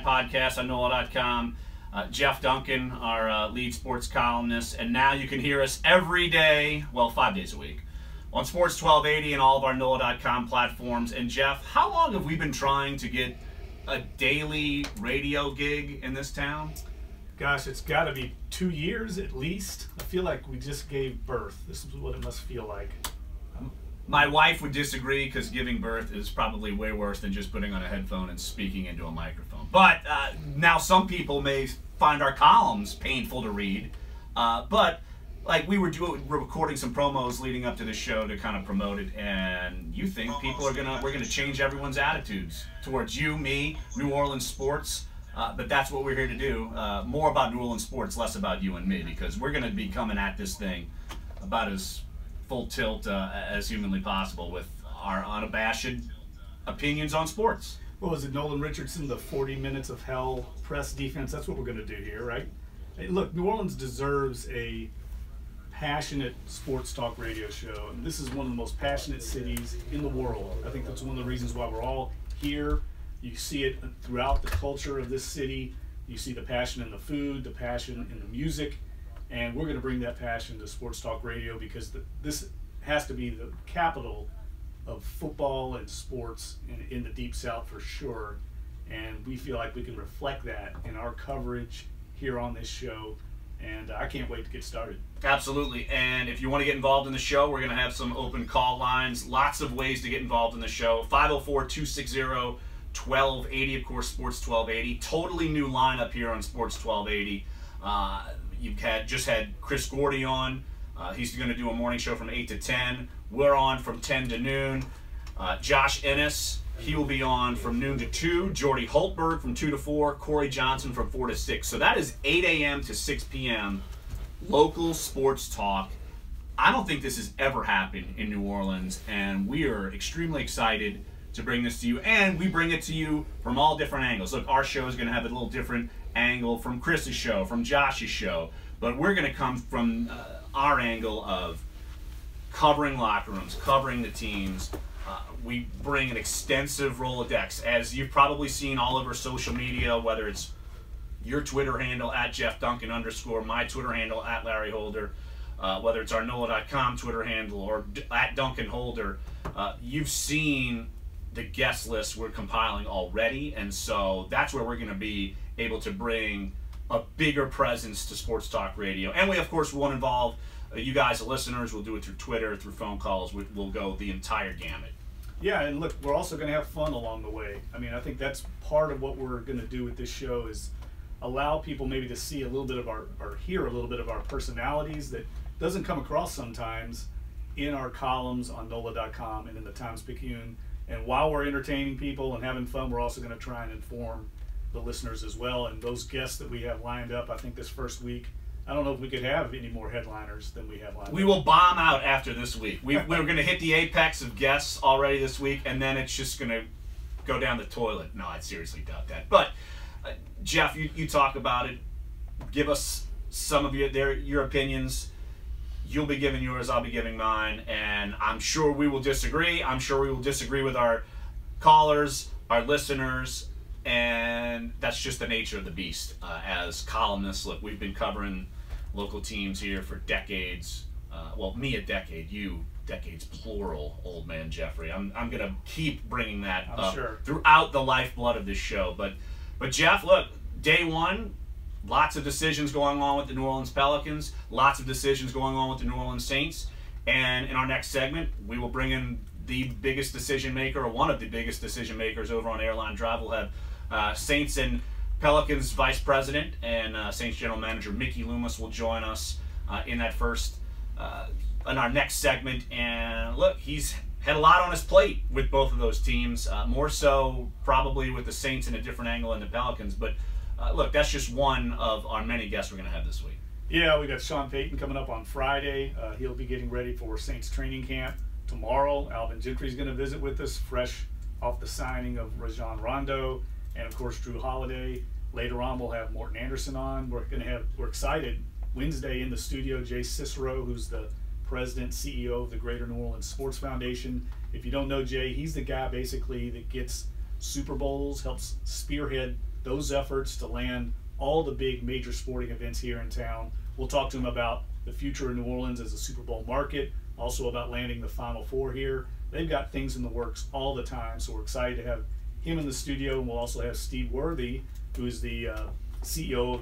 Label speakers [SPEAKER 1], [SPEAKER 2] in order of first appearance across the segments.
[SPEAKER 1] podcast on NOLA.com. Jeff Duncan, our lead sports columnist, and now you can hear us every day, well, 5 days a week, on Sports 1280 and all of our NOLA.com platforms. And Jeff, how long have we been trying to get a daily radio gig in this town?
[SPEAKER 2] Gosh, it's got to be 2 years at least. I feel like we just gave birth. This is what it must feel like.
[SPEAKER 1] My wife would disagree because giving birth is probably way worse than just putting on a headphone and speaking into a microphone. But now some people may find our columns painful to read. But like we're recording some promos leading up to this show to kind of promote it, and you think people are we're gonna change everyone's attitudes towards you, me, New Orleans sports. But that's what we're here to do. More about New Orleans sports, less about you and me, because we're going to be coming at this thing about as full tilt as humanly possible with our unabashed opinions on sports.
[SPEAKER 2] What was it, Nolan Richardson, the 40 minutes of hell press defense? That's what we're going to do here, right? Hey, look, New Orleans deserves a passionate sports talk radio show. And this is one of the most passionate cities in the world. I think that's one of the reasons why we're all here. You see it throughout the culture of this city. You see the passion in the food, the passion in the music, and we're going to bring that passion to Sports Talk Radio because this has to be the capital of football and sports in the Deep South for sure. And we feel like we can reflect that in our coverage here on this show. And I can't wait to get started.
[SPEAKER 1] Absolutely. And if you want to get involved in the show, we're going to have some open call lines. Lots of ways to get involved in the show. 504-260 1280, of course, Sports 1280. Totally new lineup here on Sports 1280. You've just had Chris Gordy on. He's going to do a morning show from 8 to 10. We're on from 10 to noon. Josh Ennis, he will be on from noon to 2. Jordy Holtberg from 2 to 4. Corey Johnson from 4 to 6. So that is 8 a.m. to 6 p.m. local sports talk. I don't think this has ever happened in New Orleans, and we are extremely excited to bring this to you, and we bring it to you from all different angles. Look, our show is going to have a little different angle from Chris's show, from Josh's show, but we're going to come from our angle of covering locker rooms, covering the teams. We bring an extensive Rolodex, as you've probably seen all over social media, whether it's your Twitter handle at @JeffDuncan_, my Twitter handle at Larry Holder, whether it's our NOLA.com Twitter handle or at Duncan Holder. You've seen the guest list we're compiling already, and so that's where we're going to be able to bring a bigger presence to Sports Talk Radio. And we, of course, won't involve you guys, the listeners. We'll do it through Twitter, through phone calls. We'll go the entire gamut.
[SPEAKER 2] Yeah, and look, we're also going to have fun along the way. I mean, I think that's part of what we're going to do with this show is allow people maybe to see a little bit of or hear a little bit of our personalities that doesn't come across sometimes in our columns on NOLA.com and in the Times-Picayune. And while we're entertaining people and having fun, we're also going to try and inform the listeners as well. And those guests that we have lined up, I think this first week, I don't know if we could have any more headliners than we have lined up.
[SPEAKER 1] We will bomb out after this week. We're going to hit the apex of guests already this week, and then it's just going to go down the toilet. No, I seriously doubt that. But, Jeff, you talk about it. Give us some of your opinions. You'll be giving yours, I'll be giving mine, and I'm sure we will disagree. I'm sure we will disagree with our callers, our listeners, and that's just the nature of the beast. As columnists, look, we've been covering local teams here for decades. Well, me a decade, you decades plural, old man Jeffrey. I'm going to keep bringing that up throughout the lifeblood of this show. But Jeff, look, day one, lots of decisions going on with the New Orleans Pelicans, lots of decisions going on with the New Orleans Saints, and in our next segment, we will bring in the biggest decision maker, or one of the biggest decision makers over on Airline Drive. We'll have Saints and Pelicans Vice President and Saints General Manager Mickey Loomis will join us in our next segment. And look, he's had a lot on his plate with both of those teams, more so probably with the Saints in a different angle than the Pelicans, but look, that's just one of our many guests we're going to have this week.
[SPEAKER 2] Yeah, we got Sean Payton coming up on Friday. He'll be getting ready for Saints training camp tomorrow. Alvin Gentry's going to visit with us, fresh off the signing of Rondo, and of course Drew Holiday. Later on, we'll have Morton Anderson on. We're excited. Wednesday in the studio, Jay Cicero, who's the president, CEO of the Greater New Orleans Sports Foundation. If you don't know Jay, he's the guy basically that gets Super Bowls, helps spearhead those efforts to land all the big major sporting events here in town. We'll talk to him about the future of New Orleans as a Super Bowl market, also about landing the Final Four here. They've got things in the works all the time, so we're excited to have him in the studio. And we'll also have Steve Worthy, who is the CEO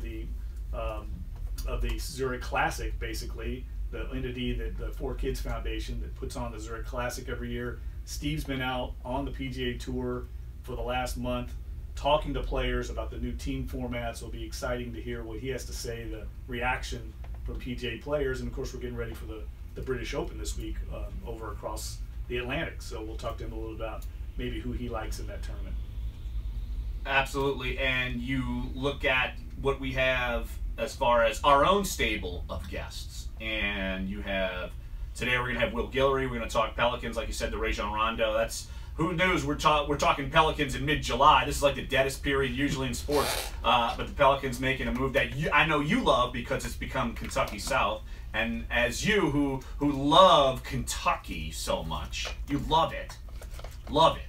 [SPEAKER 2] of the Zurich Classic, basically, the entity that the Four Kids Foundation that puts on the Zurich Classic every year. Steve's been out on the PGA Tour for the last month talking to players about the new team formats. It'll be exciting to hear what he has to say, the reaction from PGA players. And of course, we're getting ready for the British Open this week over across the Atlantic. So we'll talk to him a little about maybe who he likes in that tournament.
[SPEAKER 1] Absolutely. And you look at what we have as far as our own stable of guests. And you have, today we're going to have Will Guillory. We're going to talk Pelicans, like you said, the Rondo. That's, who knows, we're talking Pelicans in mid-July. This is like the deadest period usually in sports. But the Pelicans making a move that I know you love because it's become Kentucky South. And as you, who love Kentucky so much, you love it. Love it.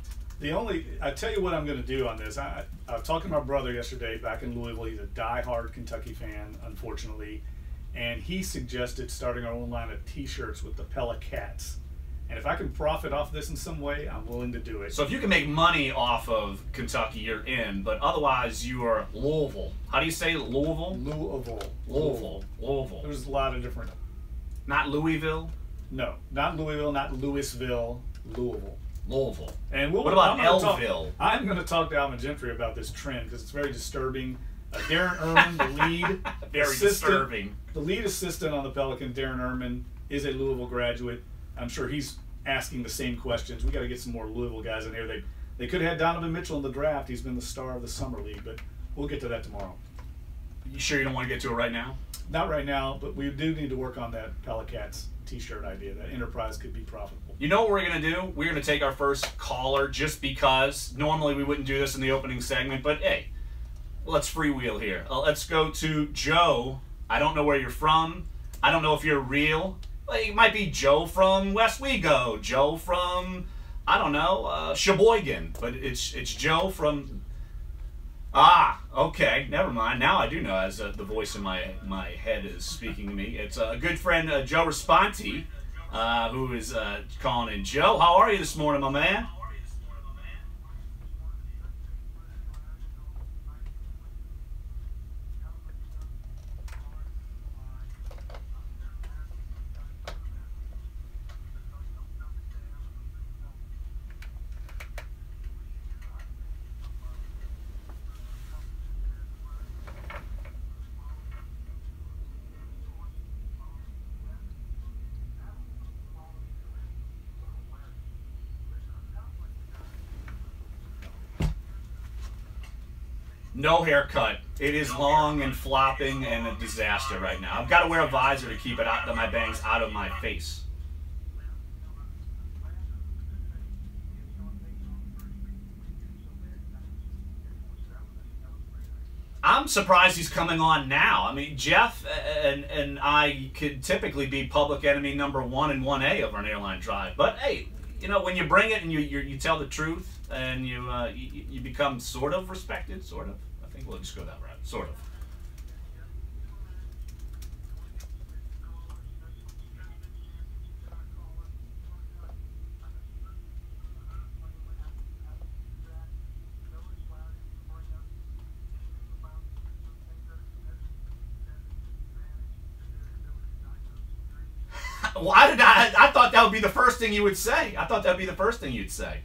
[SPEAKER 2] I tell you what I'm going to do on this. I was talking to my brother yesterday back in Louisville. He's a diehard Kentucky fan, unfortunately. And he suggested starting our own line of T-shirts with the Pelicans. And if I can profit off this in some way, I'm willing to do it.
[SPEAKER 1] So if you can make money off of Kentucky, you're in. But otherwise, you are Louisville. How do you say Louisville? Louisville.
[SPEAKER 2] There's a lot of different.
[SPEAKER 1] Not Louisville?
[SPEAKER 2] No, not Louisville, not Louisville, Louisville. And
[SPEAKER 1] what about Elville?
[SPEAKER 2] I'm going to talk to Alvin Gentry about this trend because it's very disturbing. Darren Erman, the lead
[SPEAKER 1] disturbing.
[SPEAKER 2] The lead assistant on the Pelicans, Darren Erman, is a Louisville graduate. I'm sure he's asking the same questions. We got to get some more Louisville guys in here. They could have had Donovan Mitchell in the draft. He's been the star of the summer league, but we'll get to that tomorrow.
[SPEAKER 1] You sure you don't want to get to it right now?
[SPEAKER 2] Not right now, but we do need to work on that Pelicans T-shirt idea. That enterprise could be profitable.
[SPEAKER 1] You know what we're going to do? We're going to take our first caller just because normally we wouldn't do this in the opening segment, but hey, let's freewheel here. Let's go to Joe. I don't know where you're from. I don't know if you're real. It might be Joe from West Wego, Joe from, I don't know, Sheboygan, but it's Joe from, okay, never mind. Now I do know, as the voice in my head is speaking to me. It's a good friend, Joe Responti, who is calling in. Joe, how are you this morning, my man? No haircut. It is long and flopping and a disaster right now. I've got to wear a visor to keep my bangs out of my face. I'm surprised he's coming on now. I mean, Jeff and I could typically be public enemy number 1 and 1A of our airline drive. But hey, you know, when you bring it and you tell the truth and you become sort of respected, sort of. I think we'll just go that route, sort of. Why did I thought that would be the first thing you would say. I thought that would be the first thing you'd say.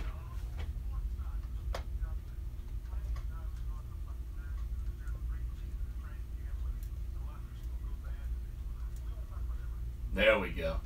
[SPEAKER 1] There we go.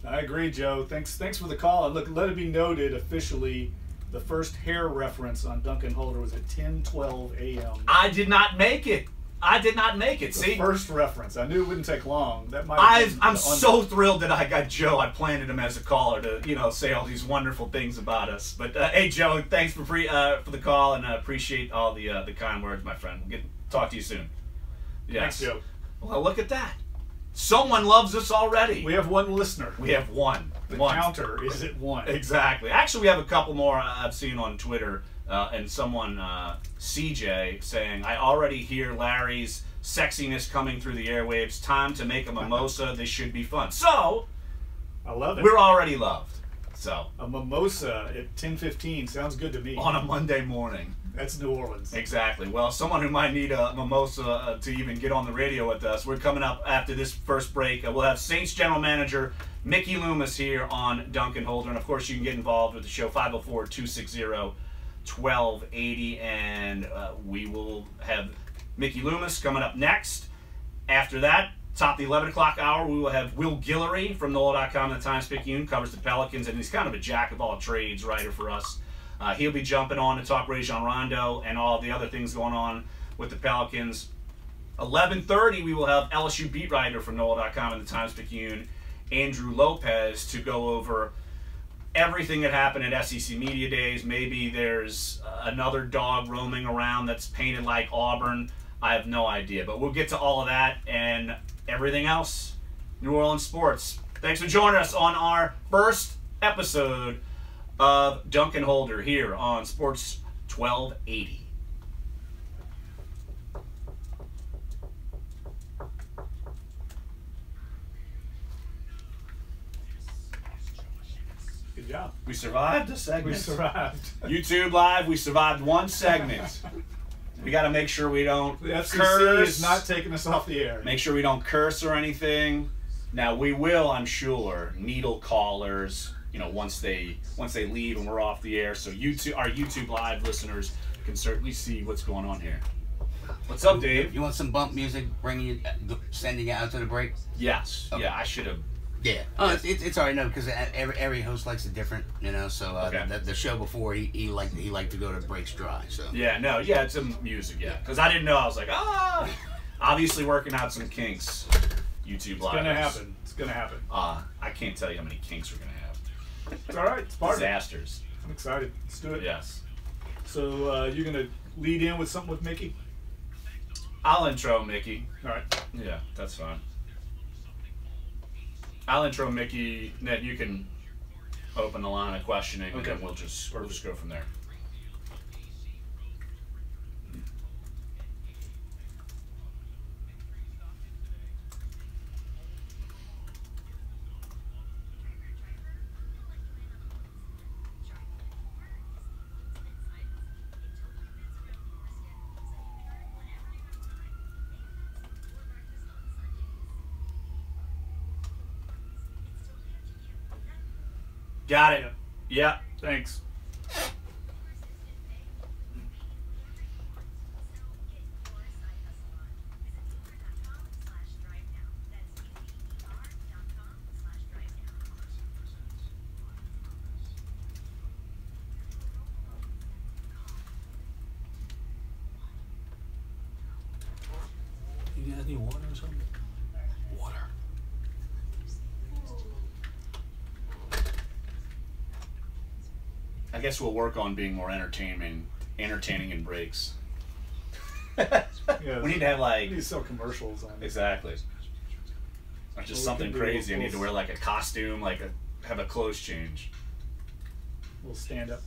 [SPEAKER 2] I agree, Joe. Thanks for the call. And look, let it be noted officially, the first hair reference on Duncan Holder was at 10:12 a.m.
[SPEAKER 1] I did not make it. I did not make it. See,
[SPEAKER 2] first reference. I knew it wouldn't take long. That might.
[SPEAKER 1] I'm so thrilled that I got Joe. I planted him as a caller to say all these wonderful things about us. But hey, Joe, thanks for the call, and I appreciate all the kind words, my friend. We'll talk to you soon. Yes.
[SPEAKER 2] Thanks, Joe.
[SPEAKER 1] Well, look at that. Someone loves us already.
[SPEAKER 2] We have one listener.
[SPEAKER 1] We have one.
[SPEAKER 2] The counter is at 1.
[SPEAKER 1] Exactly. Actually, we have a couple more I've seen on Twitter, and someone, CJ, saying, I already hear Larry's sexiness coming through the airwaves. Time to make a mimosa. This should be fun. So,
[SPEAKER 2] I love it.
[SPEAKER 1] We're already loved. So
[SPEAKER 2] a mimosa at 10:15 sounds good to me.
[SPEAKER 1] On a Monday morning.
[SPEAKER 2] That's New Orleans.
[SPEAKER 1] Exactly. Well, someone who might need a mimosa to even get on the radio with us. We're coming up after this first break. We'll have Saints General Manager Mickey Loomis here on Duncan Holder. And, of course, you can get involved with the show, 504-260-1280. And we will have Mickey Loomis coming up next. After that, top of the 11 o'clock hour, we will have Will Guillory from NOLA.com and the times-picayune, covers the Pelicans. And he's kind of a jack-of-all-trades writer for us. He'll be jumping on to talk Rondo and all the other things going on with the Pelicans. 11:30, we will have LSU beat writer from NOLA.com and the times-picayune, Andrew Lopez, to go over everything that happened at SEC Media Days. Maybe there's another dog roaming around that's painted like Auburn. I have no idea. But we'll get to all of that and everything else. New Orleans sports. Thanks for joining us on our first episode of Duncan Holder here on Sports 1280.
[SPEAKER 2] Good job.
[SPEAKER 1] We survived a segment.
[SPEAKER 2] We survived.
[SPEAKER 1] YouTube Live, we survived one segment. We got to make sure we don't
[SPEAKER 2] the FCC
[SPEAKER 1] curse.
[SPEAKER 2] is not taking us off the air.
[SPEAKER 1] Make sure we don't curse or anything. Now we will, I'm sure, needle callers. Once they leave and we're off the air, so our YouTube Live listeners can certainly see what's going on here. What's up, Dave?
[SPEAKER 3] You want some bump music, sending you out to the break?
[SPEAKER 1] Yes.
[SPEAKER 3] Okay.
[SPEAKER 1] Yeah, I should have.
[SPEAKER 3] Yeah. Oh, it's alright, no, because every host likes it different, So
[SPEAKER 1] Okay.
[SPEAKER 3] the show before he liked to go to breaks dry. So
[SPEAKER 1] Yeah, no, yeah, it's some music, yeah. Because I didn't know. I was like, obviously working out some kinks. YouTube Live.
[SPEAKER 2] It's gonna happen. It's gonna happen.
[SPEAKER 1] I can't tell you how many kinks we're gonna have.
[SPEAKER 2] It's all right. It's part of it.
[SPEAKER 1] Disasters.
[SPEAKER 2] I'm excited. Let's do it.
[SPEAKER 1] Yes.
[SPEAKER 2] So you're gonna lead in with something with Mickey?
[SPEAKER 1] I'll intro Mickey.
[SPEAKER 2] All right.
[SPEAKER 1] Yeah, that's fine. I'll intro Mickey. Ned, you can open the line of questioning,
[SPEAKER 2] Okay.
[SPEAKER 1] and then we'll just go from there. Got it. Yeah.
[SPEAKER 2] Thanks.
[SPEAKER 3] you got any water or something? Water.
[SPEAKER 1] I guess we'll work on being more entertaining in breaks.
[SPEAKER 2] Yeah,
[SPEAKER 1] We need to have
[SPEAKER 2] we need to sell commercials on it.
[SPEAKER 1] exactly. Or just
[SPEAKER 2] Well, we
[SPEAKER 1] something
[SPEAKER 2] could do
[SPEAKER 1] crazy. I
[SPEAKER 2] a
[SPEAKER 1] need to wear like a costume, have a clothes change.
[SPEAKER 2] We'll stand up.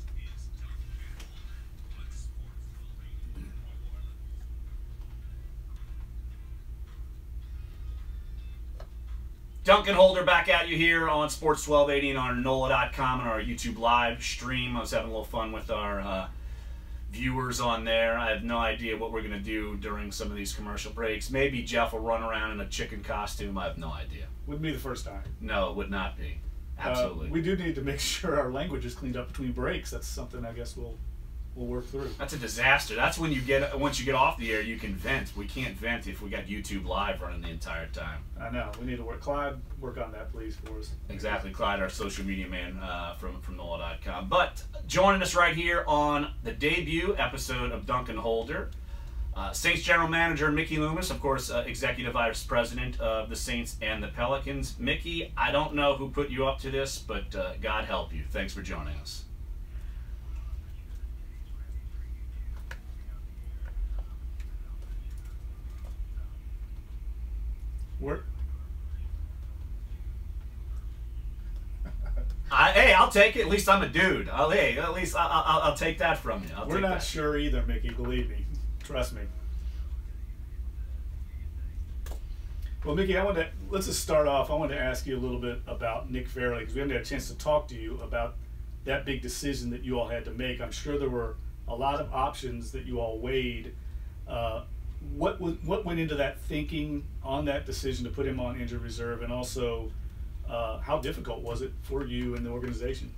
[SPEAKER 1] Duncan Holder back at you here on Sports 1280 and on NOLA.com and our YouTube live stream. I was having a little fun with our viewers on there. I have no idea what we're going to do during some of these commercial breaks. Maybe Jeff will run around in a chicken costume. I have no idea.
[SPEAKER 2] Wouldn't be the first time.
[SPEAKER 1] No, it would not be. Absolutely.
[SPEAKER 2] We do need to make sure our language is cleaned up between breaks. That's something I guess we'll work through.
[SPEAKER 1] That's a disaster. That's when once you get off the air, you can vent. We can't vent if we got YouTube live running the entire time.
[SPEAKER 2] I know. We need to work. Clyde, work on that, please, for us.
[SPEAKER 1] Exactly, Clyde, our social media man from NOLA.com. But joining us right here on the debut episode of Duncan Holder, Saints general manager Mickey Loomis, of course, executive vice president of the Saints and the Pelicans. Mickey, I don't know who put you up to this, but God help you. Thanks for joining us. Hey, I'll take it. At least I'm a dude. At least I'll take that from you.
[SPEAKER 2] We're not sure either, Mickey. Believe me. Trust me. Well, Mickey, let's just start off. I wanted to ask you a little bit about Nick Fairley, because we haven't had a chance to talk to you about that big decision that you all had to make. I'm sure there were a lot of options that you all weighed. What went into that thinking on that decision to put him on injured reserve, and also how difficult was it for you and the organization?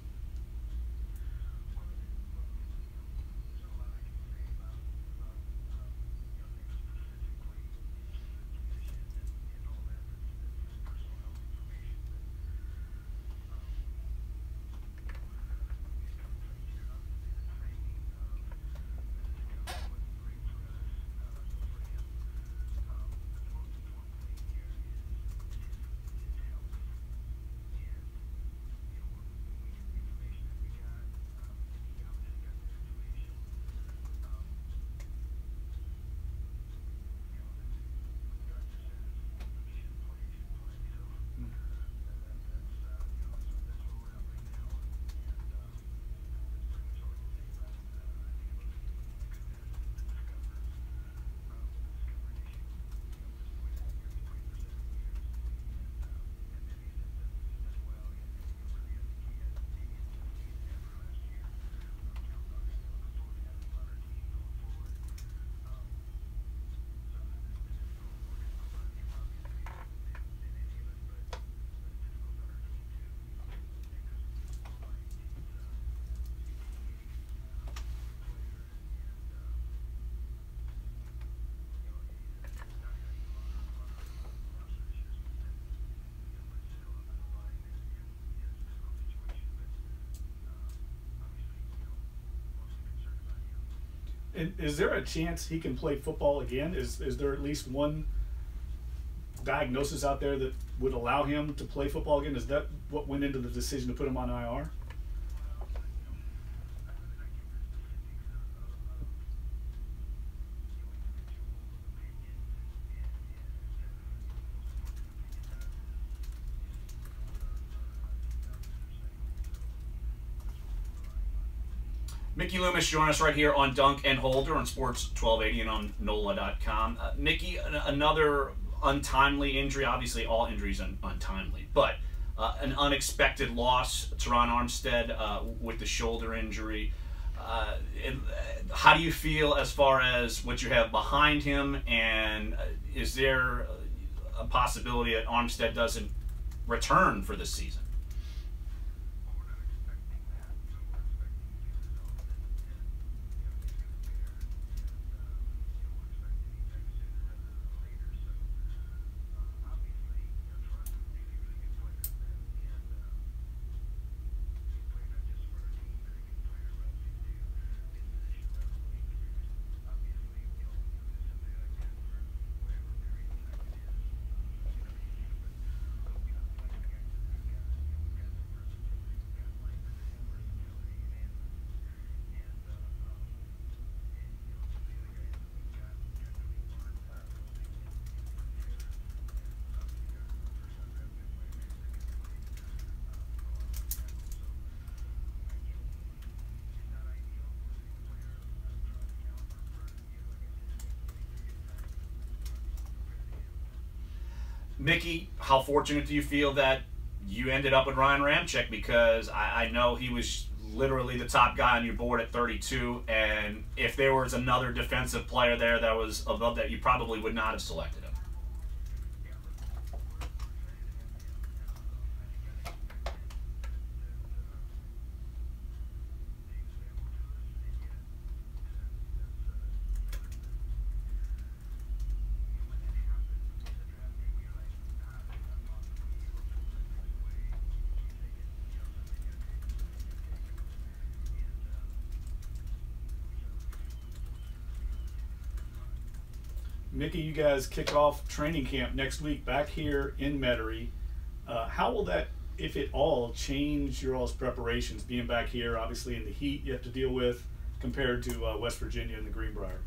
[SPEAKER 2] And is there a chance he can play football again? Is there at least one diagnosis out there that would allow him to play football again? Is that what went into the decision to put him on IR?
[SPEAKER 1] Mickey Loomis joining us right here on Dunc and Holder on Sports 1280 and on NOLA.com. Mickey, another untimely injury. Obviously, all injuries are untimely, but an unexpected loss. Teron Armstead with the shoulder injury. How do you feel as far as what you have behind him, and is there a possibility that Armstead doesn't return for this season? Mickey, how fortunate do you feel that you ended up with Ryan Ramczyk? Because I know he was literally the top guy on your board at 32, and if there was another defensive player there that was above that, you probably would not have selected him.
[SPEAKER 2] Mickey, you guys kick off training camp next week back here in Metairie. How will that, if at all, change your all's preparations, being back here, obviously in the heat you have to deal with, compared to West Virginia and the Greenbrier?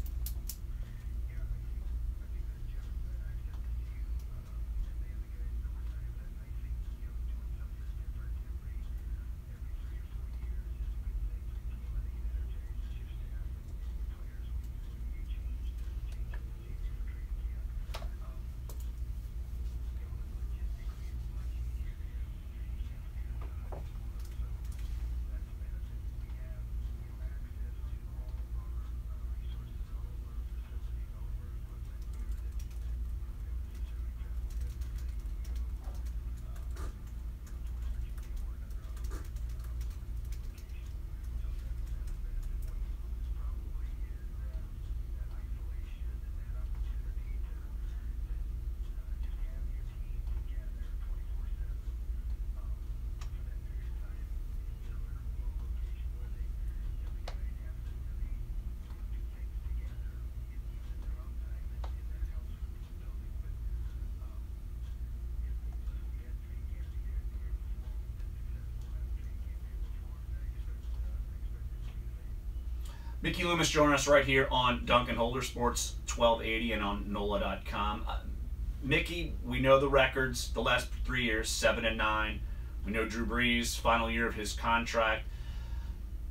[SPEAKER 1] Mickey Loomis joining us right here on Duncan Holder Sports 1280 and on NOLA.com. Mickey, we know the records the last 3 years, 7-9. We know Drew Brees, final year of his contract.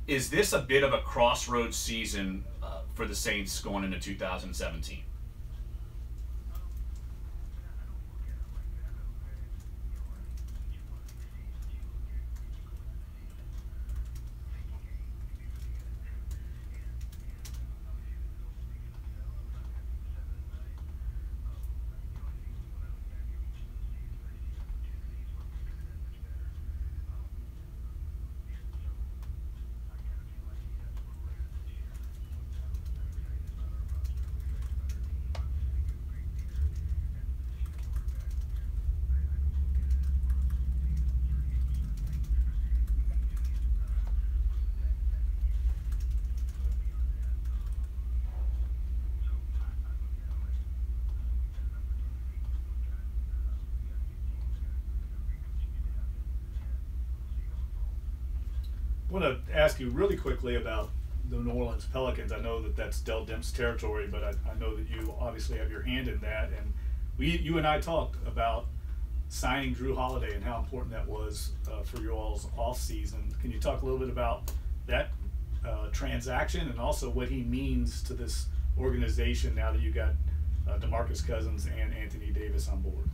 [SPEAKER 1] Is this a bit of a crossroads season for the Saints going into 2017?
[SPEAKER 2] I want to ask you really quickly about the New Orleans Pelicans. I know that that's Del Demp's territory, but I know that you obviously have your hand in that. And you and I talked about signing Drew Holiday and how important that was for you all's off season. Can you talk a little bit about that transaction and also what he means to this organization now that you got DeMarcus Cousins and Anthony Davis on board?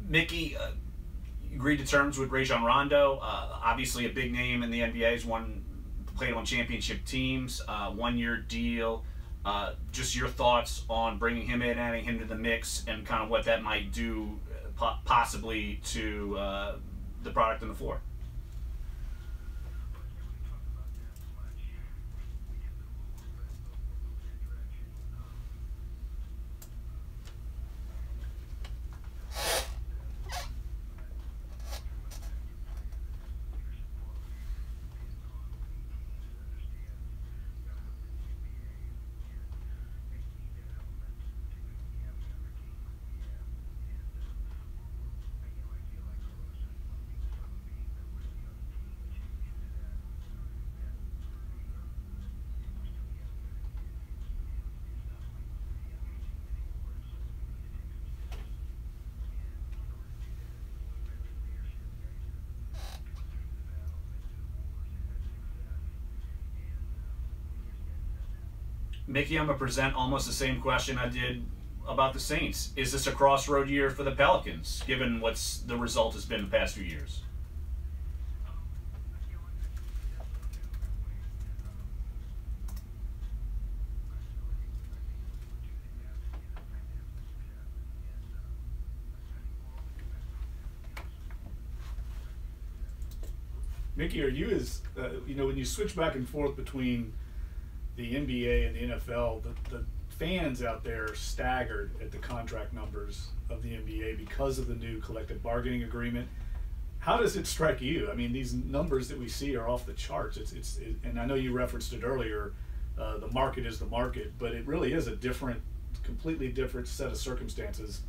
[SPEAKER 1] Mickey, agreed to terms with Rondo. Obviously a big name in the NBA. He's played on championship teams. 1-year deal. Just your thoughts on bringing him in, adding him to the mix, and kind of what that might do possibly to the product on the floor. Mickey, I'm going to present almost the same question I did about the Saints. Is this a crossroad year for the Pelicans, given what's the result has been the past few years?
[SPEAKER 2] Mickey, are you as when you switch back and forth between the NBA and the NFL, the fans out there are staggered at the contract numbers of the NBA because of the new collective bargaining agreement. How does it strike you? I mean, these numbers that we see are off the charts. And I know you referenced it earlier. The market is the market, but it really is a completely different set of circumstances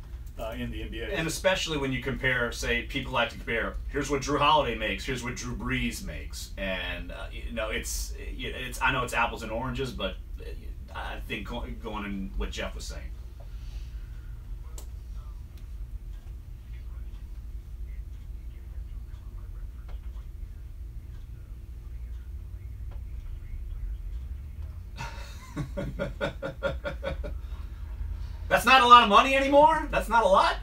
[SPEAKER 2] in the NBA.
[SPEAKER 1] And especially when you compare, say, people like to compare, here's what Drew Holiday makes, here's what Drew Brees makes. And, it's I know it's apples and oranges, but I think going in what Jeff was saying. That's not a lot of money anymore? That's not a lot?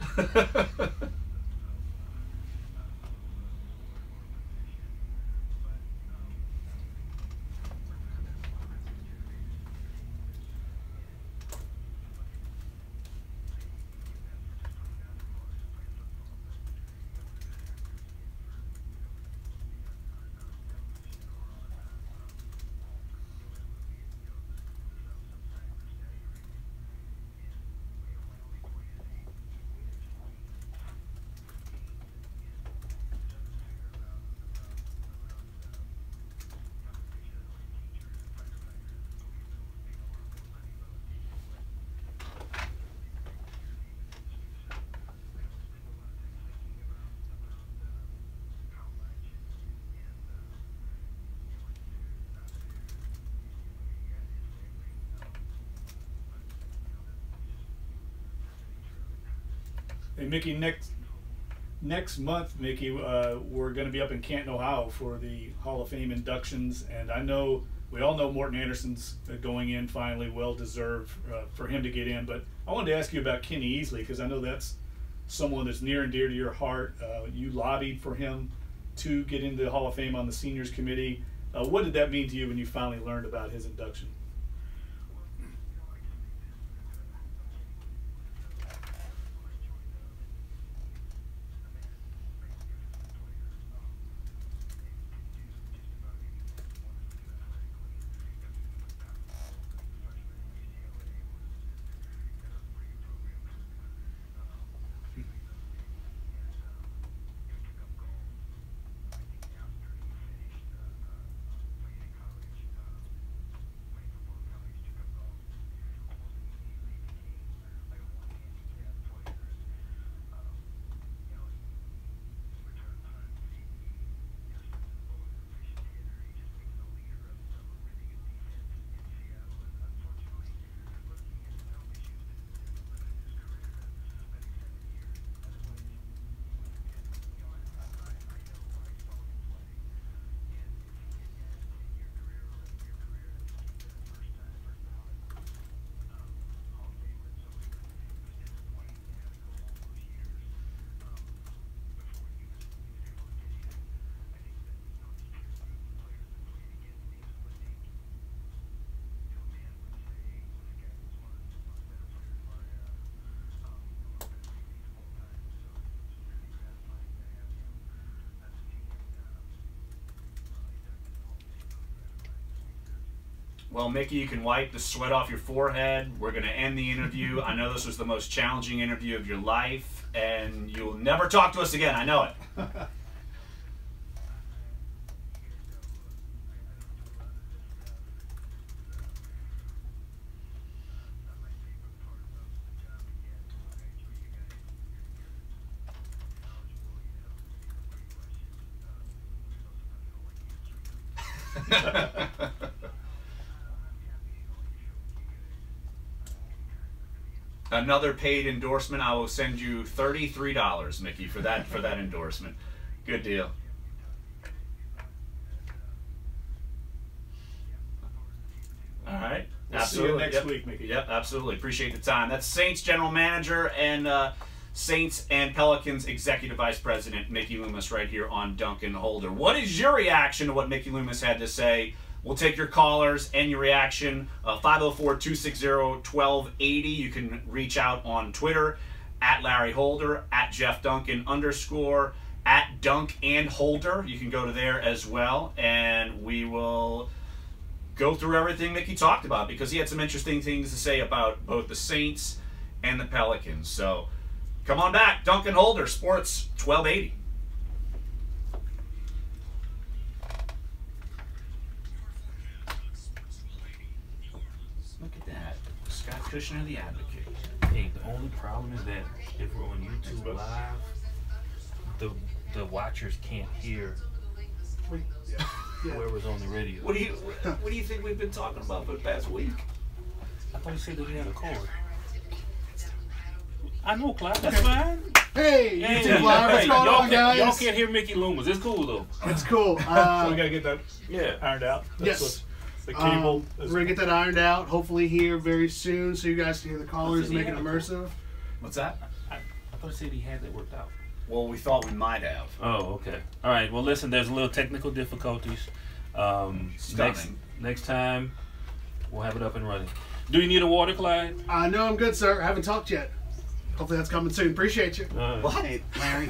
[SPEAKER 2] Hey, Mickey, next month, Mickey, we're going to be up in Canton, Ohio for the Hall of Fame inductions, and I know we all know Morton Anderson's going in finally, well deserved for him to get in. But I wanted to ask you about Kenny Easley, because I know that's someone that's near and dear to your heart. You lobbied for him to get into the Hall of Fame on the seniors committee. What did that mean to you when you finally learned about his induction?
[SPEAKER 1] Well, Mickey, you can wipe the sweat off your forehead. We're going to end the interview. I know this was the most challenging interview of your life, and you'll never talk to us again. I know it. Another paid endorsement. I will send you $33, Mickey, for that endorsement. Good deal. All right. Absolutely.
[SPEAKER 2] See you next week, Mickey.
[SPEAKER 1] Yep, absolutely. Appreciate the time. That's Saints general manager and Saints and Pelicans executive vice president Mickey Loomis right here on Duncan Holder. What is your reaction to what Mickey Loomis had to say? We'll take your callers and your reaction. 504-260-1280. You can reach out on Twitter at Larry Holder, at Jeff Duncan _ at Dunc and Holder. You can go to there as well, and we will go through everything Mickey talked about because he had some interesting things to say about both the Saints and the Pelicans. So come on back, Duncan Holder, Sports 1280. Look at that, Scott Kushner, the advocate.
[SPEAKER 4] Hey, the only problem is that if we're on YouTube live, the watchers can't hear whoever's on the radio.
[SPEAKER 1] What do you think we've been talking about for the past week?
[SPEAKER 4] I thought you said that we had a cord. I know, Clyde. That's fine.
[SPEAKER 5] Hey, YouTube Live. What's going on, guys?
[SPEAKER 4] Y'all can't hear Mickey Loomis. It's cool though.
[SPEAKER 5] It's cool.
[SPEAKER 2] So we gotta get that ironed out.
[SPEAKER 5] Yes.
[SPEAKER 2] The cable.
[SPEAKER 5] We're gonna get that ironed out. Hopefully here very soon, so you guys can hear the callers and make it immersive.
[SPEAKER 1] What's that?
[SPEAKER 4] I thought you said he had that worked out.
[SPEAKER 1] Well, we thought we might have.
[SPEAKER 4] Oh, okay. All right. Well, listen. There's a little technical difficulties. Next time, we'll have it up and running. Do you need a water, Clyde?
[SPEAKER 5] No, I'm good, sir. I haven't talked yet. Hopefully that's coming soon. Appreciate you.
[SPEAKER 1] What?
[SPEAKER 3] Hey, Larry,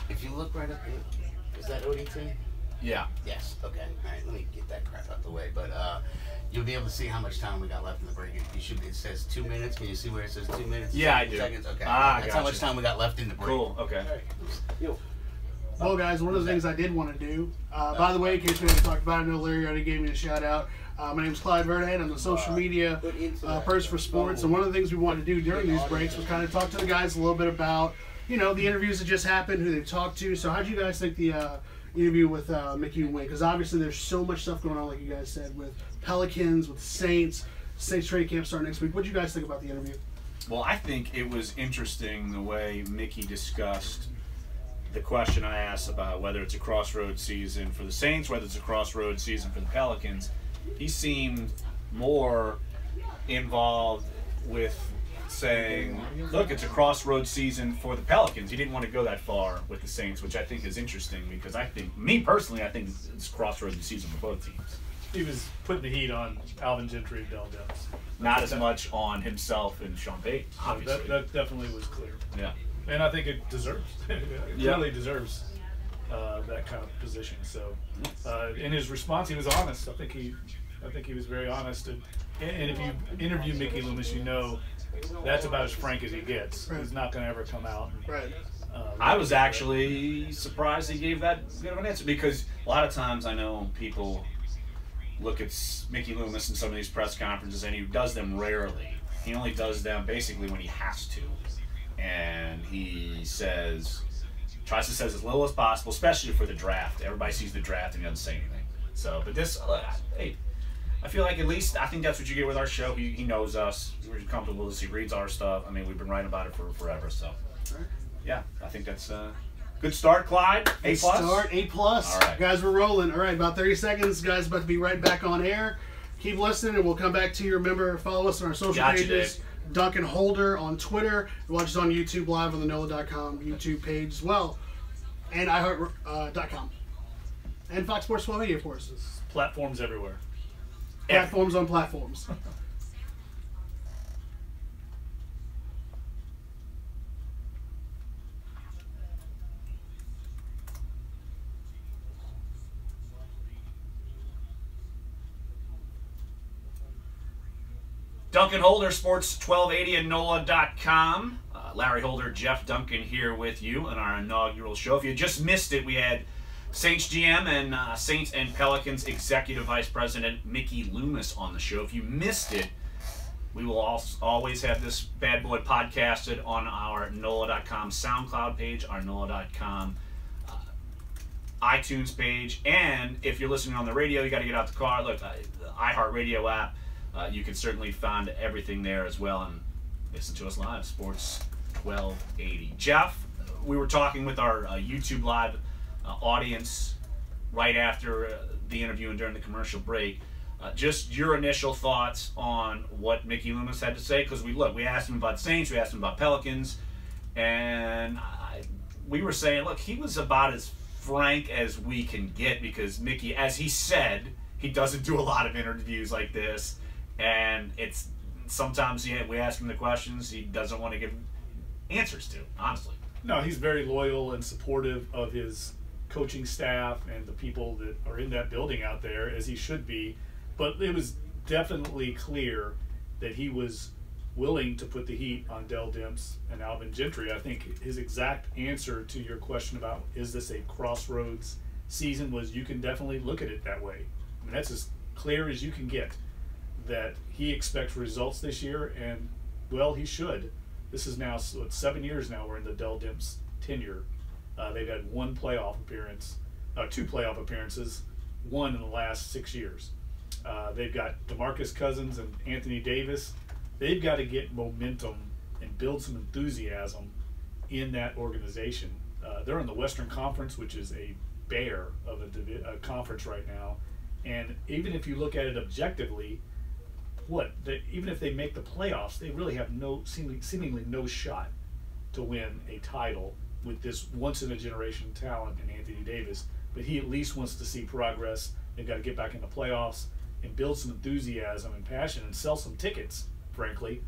[SPEAKER 3] if you look right up there, is that ODT?
[SPEAKER 1] Yeah.
[SPEAKER 3] Yes. Okay. All right. Let me get that crap out the way. But you'll be able to see how much time we got left in the break. You should. It says 2 minutes. Can you see where it says 2 minutes?
[SPEAKER 1] Yeah, I do.
[SPEAKER 3] Seconds? Okay.
[SPEAKER 1] That's
[SPEAKER 3] how much time we got left in the break.
[SPEAKER 1] Cool. Okay.
[SPEAKER 5] Well, guys, one of the things I did want to do, by the way, in case we haven't talked about it, I know Larry already gave me a shout out. My name's Clyde Verdahan. I'm the social media person for sports. And one of the things we wanted to do during these breaks was kind of talk to the guys a little bit about, the interviews that just happened, who they've talked to. So how do you guys think the interview with Mickey went? Because obviously there's so much stuff going on, like you guys said, with Pelicans, with Saints training camp starting next week. What do you guys think about the interview?
[SPEAKER 1] Well, I think it was interesting the way Mickey discussed the question I asked about whether it's a crossroads season for the Saints, whether it's a crossroads season for the Pelicans. He seemed more involved with saying, look, it's a crossroads season for the Pelicans. He didn't want to go that far with the Saints, which I think is interesting because I think it's crossroads season for both teams.
[SPEAKER 2] He was putting the heat on Alvin Gentry and Dell Demps.
[SPEAKER 1] Not as much on himself and Sean Payton, obviously.
[SPEAKER 2] That definitely was clear.
[SPEAKER 1] Yeah.
[SPEAKER 2] And I think it deserves. It clearly deserves that kind of position. So, in his response, he was honest. I think he was very honest. And if you interview Mickey Loomis, that's about as frank as he gets.
[SPEAKER 5] Right.
[SPEAKER 2] He's not going to ever come out.
[SPEAKER 5] Right.
[SPEAKER 1] I was actually surprised he gave that good of an answer because a lot of times I know people look at Mickey Loomis in some of these press conferences and he does them rarely. He only does them basically when he has to. And he tries to say as little as possible, especially for the draft. Everybody sees the draft and he doesn't say anything. So, but this, hey, I feel like at least, I think that's what you get with our show. He knows us. We're comfortable with us. He reads our stuff. I mean, we've been writing about it for forever. So, yeah, I think that's a good start, Clyde. A+?
[SPEAKER 5] Start, A+. All
[SPEAKER 1] right.
[SPEAKER 5] Guys, we're rolling. All right, about 30 seconds. Guys, about to be right back on air. Keep listening, and we'll come back to you. Remember, follow us on our social pages.
[SPEAKER 1] Dave.
[SPEAKER 5] Duncan Holder on Twitter. Watch us on YouTube live on the NOLA.com YouTube page as well. And iHeart.com. And Fox Sports 1280, of course.
[SPEAKER 2] Platforms everywhere.
[SPEAKER 5] Platforms on platforms.
[SPEAKER 1] Duncan Holder, Sports 1280 and NOLA.com. Larry Holder, Jeff Duncan here with you on our inaugural show. If you just missed it, we had Saints GM and Saints and Pelicans Executive Vice President Mickey Loomis on the show. If you missed it, we will always have this bad boy podcasted on our NOLA.com SoundCloud page, our NOLA.com iTunes page, and if you're listening on the radio, you got to get out the car. Look, the iHeartRadio app. You can certainly find everything there as well and listen to us live, Sports 1280. Jeff, we were talking with our YouTube Live audience right after the interview and during the commercial break. Just your initial thoughts on what Mickey Loomis had to say, because we asked him about Saints, we asked him about Pelicans, and we were saying, look, he was about as frank as we can get, because Mickey, as he said, he doesn't do a lot of interviews like this, and it's sometimes we ask him the questions he doesn't want to give answers to, honestly.
[SPEAKER 2] No, he's very loyal and supportive of his coaching staff and the people that are in that building out there, as he should be. But it was definitely clear that he was willing to put the heat on Dell Demps and Alvin Gentry. I think his exact answer to your question about is this a crossroads season was, you can definitely look at it that way. I mean, that's as clear as you can get, that he expects results this year, and, well, he should. This is now 7 years now we're in the Dell Demps tenure. They've had one playoff appearance, 2 playoff appearances, one in the last 6 years. They've got DeMarcus Cousins and Anthony Davis. They've got to get momentum and build some enthusiasm in that organization. They're in the Western Conference, which is a bear of a conference right now. And even if you look at it objectively, even if they make the playoffs, they really have seemingly no shot to win a title with this once-in-a-generation talent in Anthony Davis. But he at least wants to see progress. They've got to get back in the playoffs and build some enthusiasm and passion and sell some tickets, frankly,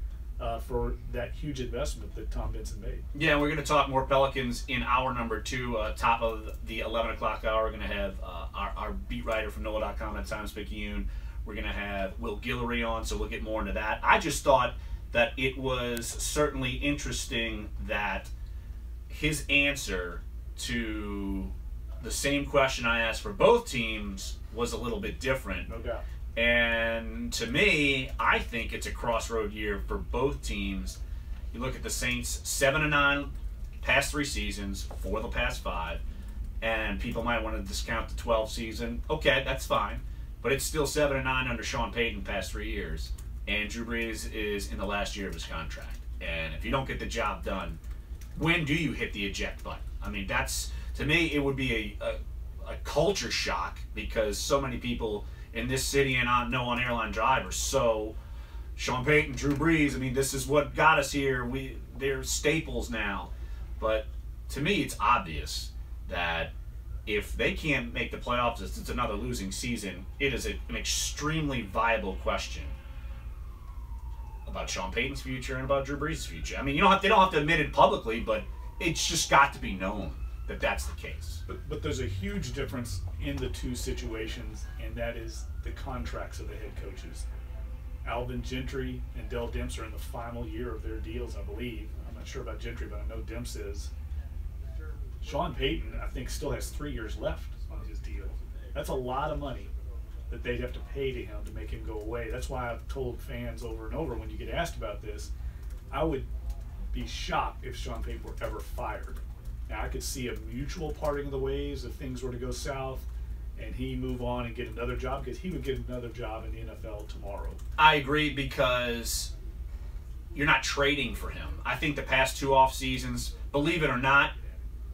[SPEAKER 2] for that huge investment that Tom Benson made.
[SPEAKER 1] Yeah, we're going to talk more Pelicans in hour number 2, top of the 11 o'clock hour. We're going to have our beat writer from NOLA.com at times-picayune. We're going to have Will Guillory on, so we'll get more into that. I just thought that it was certainly interesting that his answer to the same question I asked for both teams was a little bit different.
[SPEAKER 2] No doubt.
[SPEAKER 1] And to me, I think it's a crossroad year for both teams. You look at the Saints, 7-9 past 3 seasons, 4 of the past 5, and people might want to discount the 12 season. Okay, that's fine, but it's still 7-9 under Sean Payton past 3 years, and Drew Brees is in the last year of his contract. And if you don't get the job done, when do you hit the eject button? I mean, that's, to me, it would be a culture shock, because so many people in this city and on Airline Drive are so Sean Payton, Drew Brees. I mean, this is what got us here. They're staples now. But to me, it's obvious that if they can't make the playoffs, it's another losing season. It is an extremely viable question about Sean Payton's future and about Drew Brees' future. I mean, they don't have to admit it publicly, but it's just got to be known that that's the case.
[SPEAKER 2] But there's a huge difference in the two situations, and that is the contracts of the head coaches. Alvin Gentry and Dell Demps are in the final year of their deals, I believe. I'm not sure about Gentry, but I know Demps is. Sean Payton, I think, still has 3 years left on his deal. That's a lot of money that they'd have to pay to him to make him go away. That's why I've told fans over and over when you get asked about this, I would be shocked if Sean Payton were ever fired. Now, I could see a mutual parting of the ways if things were to go south and he move on and get another job, because he would get another job in the NFL tomorrow.
[SPEAKER 1] I agree, because you're not trading for him. I think the past 2 off seasons, believe it or not,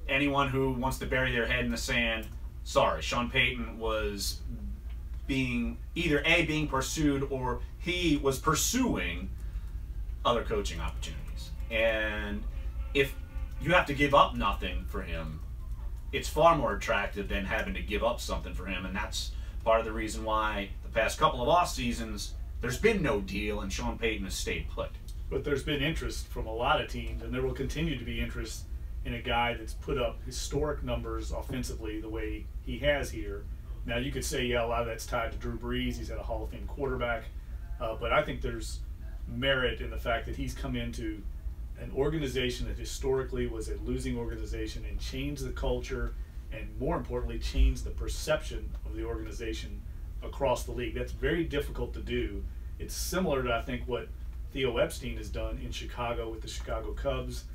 [SPEAKER 1] anyone who wants to bury their head in the sand, sorry, Sean Payton was being being pursued, or he was pursuing other coaching opportunities. And if you have to give up nothing for him, it's far more attractive than having to give up something for him. And that's part of the reason why the past couple of off seasons there's been no deal and Sean Payton has stayed put.
[SPEAKER 2] But there's been interest from a lot of teams, and there will continue to be interest in a guy that's put up historic numbers offensively the way he has here. Now, you could say, yeah, a lot of that's tied to Drew Brees. He's had a Hall of Fame quarterback. But I think there's merit in the fact that he's come into an organization that historically was a losing organization and changed the culture, and more importantly, changed the perception of the organization across the league. That's very difficult to do. It's similar to, I think, what Theo Epstein has done in Chicago with the Chicago Cubs.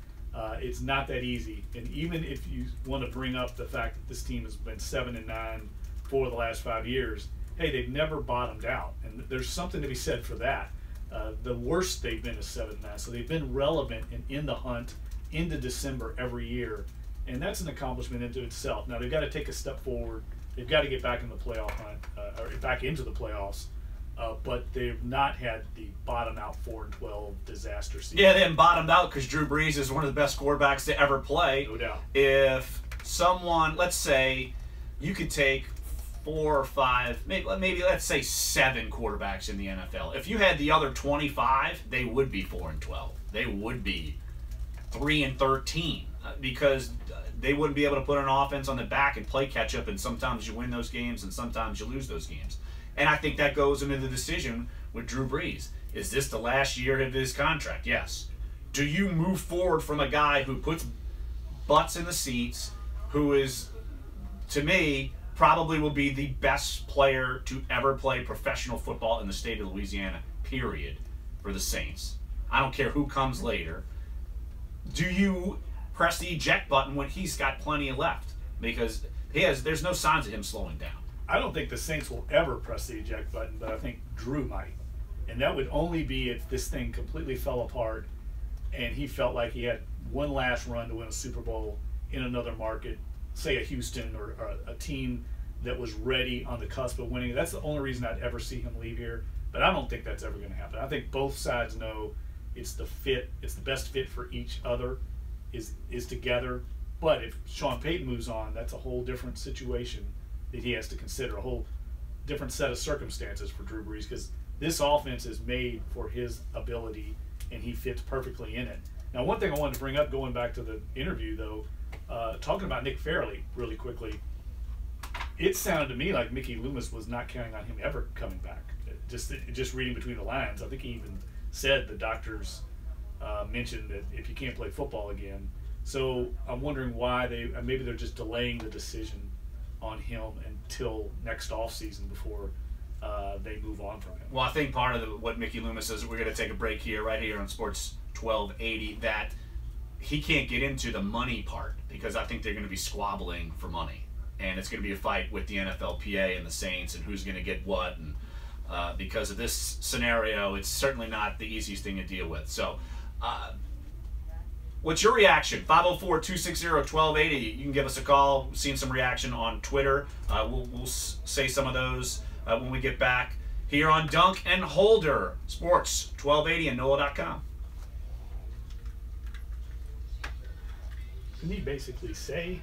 [SPEAKER 2] It's not that easy. And even if you want to bring up the fact that this team has been 7-9 for the last 5 years, hey, they've never bottomed out. And there's something to be said for that. The worst they've been is 7-9. So they've been relevant and in the hunt into December every year. And that's an accomplishment into itself. Now, they've got to take a step forward. They've got to get back in the playoff hunt, or back into the playoffs. but they've not had the bottom out 4-12 disaster season.
[SPEAKER 1] Yeah, they haven't bottomed out because Drew Brees is one of the best quarterbacks to ever play.
[SPEAKER 2] No doubt.
[SPEAKER 1] If someone, let's say, you could take 4 or 5, maybe let's say 7 quarterbacks in the NFL. If you had the other 25, they would be 4-12. They would be 3-13 because they wouldn't be able to put an offense on the back and play catch up. And sometimes you win those games, and sometimes you lose those games. And I think that goes into the decision with Drew Brees. Is this the last year of his contract? Yes. Do you move forward from a guy who puts butts in the seats, who is, to me, probably will be the best player to ever play professional football in the state of Louisiana, period, for the Saints? I don't care who comes later. Do you press the eject button when he's got plenty left? Because there's no signs of him slowing down.
[SPEAKER 2] I don't think the Saints will ever press the eject button, but I think Drew might. And that would only be if this thing completely fell apart and he felt like he had one last run to win a Super Bowl in another market, say a Houston or a team that was ready on the cusp of winning. That's the only reason I'd ever see him leave here. But I don't think that's ever going to happen. I think both sides know it's the fit, it's the best fit for each other is together. But if Sean Payton moves on, that's a whole different situation that he has to consider, a whole different set of circumstances for Drew Brees, because this offense is made for his ability and he fits perfectly in it. Now, one thing I wanted to bring up, going back to the interview though, talking about Nick Fairley really quickly, it sounded to me like Mickey Loomis was not counting on him ever coming back. Just reading between the lines, I think he even said the doctors mentioned that if you can't play football again. So I'm wondering why maybe they're just delaying the decision on him until next offseason before they move on from him.
[SPEAKER 1] Well, I think part of what Mickey Loomis says, we're going to take a break here, right here on Sports 1280, that he can't get into the money part because I think they're going to be squabbling for money. And it's going to be a fight with the NFLPA and the Saints and who's going to get what. And because of this scenario, it's certainly not the easiest thing to deal with. So what's your reaction? 504-260-1280. You can give us a call. We've seen some reaction on Twitter. We'll say some of those when we get back here on Dunc and Holder Sports 1280 and NOLA.com.
[SPEAKER 2] Can he basically say,